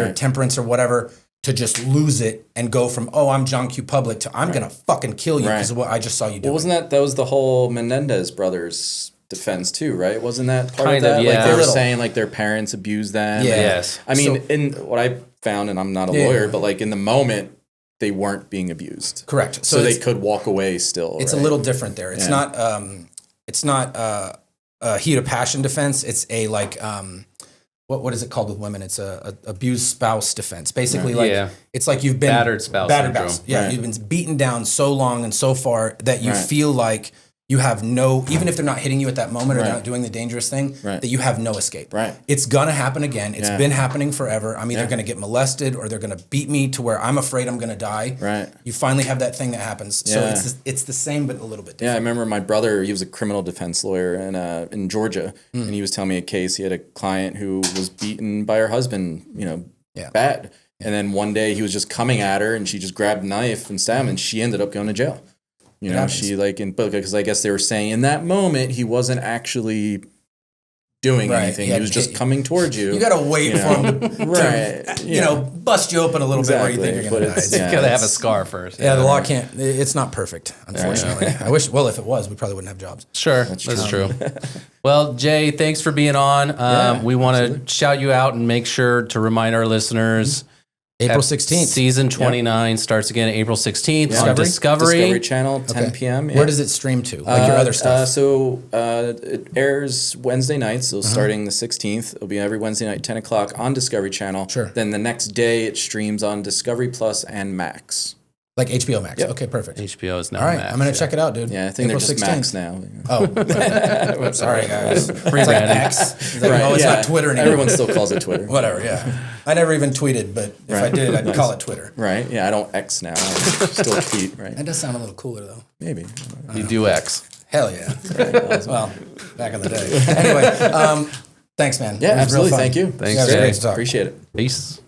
or temperance or whatever to just lose it and go from, I'm John Q. Public to I'm going to fucking kill you because of what I just saw you do. Well, wasn't that was the whole Menendez brothers defense too, right? Wasn't that part kind of that? Yeah. Like they were saying like their parents abused them. Yeah. Yes. I mean, in what I found, and I'm not a lawyer, but like in the moment, they weren't being abused. Correct. So they could walk away still. It's a little different there. It's not a heat of passion defense. It's a like what is it called with women? It's a abused spouse defense. Basically, it's like you've been battered spouse. Yeah, you've been beaten down so long and so far that you feel like you have even if they're not hitting you at that moment or they're not doing the dangerous thing, that you have no escape. Right. It's gonna happen again. It's been happening forever. I'm either gonna get molested or they're gonna beat me to where I'm afraid I'm gonna die. Right. You finally have that thing that happens. So it's the same but a little bit different. Yeah, I remember my brother, he was a criminal defense lawyer in Georgia, and he was telling me a case. He had a client who was beaten by her husband, bad. And then one day he was just coming at her and she just grabbed a knife and stabbed him and she ended up going to jail. She because I guess they were saying in that moment he wasn't actually doing anything. He was just coming towards you. You got to wait for him to bust you open a little bit where you think you're going to die. You got to have a scar first. Yeah, the law can't. It's not perfect, unfortunately. I wish. Well, if it was, we probably wouldn't have jobs. Sure, that's true. Well, Jay, thanks for being on. We want to shout you out and make sure to remind our listeners. April 16th. Season 29 starts again April 16th on Discovery Channel, 10 p.m. Where does it stream to? Like your other stuff? It airs Wednesday nights, so starting the 16th. It'll be every Wednesday night, 10 o'clock on Discovery Channel. Sure. Then the next day it streams on Discovery Plus and Max. Like HBO Max. Yep. Okay, perfect. HBO is now All right, Max. I'm going to check it out, dude. Yeah, I think April they're just 16th. Max now. Oh, sorry, guys. It's like X. It's like, it's not Twitter anymore. Everyone still calls it Twitter. Whatever, yeah. I never even tweeted, but if I did, I'd call it Twitter. Right, yeah, I don't X now. I still tweet, right? That does sound a little cooler, though. Maybe. You do X. Hell yeah. Well, back in the day. Anyway, thanks, man. Yeah, absolutely. Thank you. Thanks, Jay. Great to talk. Appreciate it. Peace.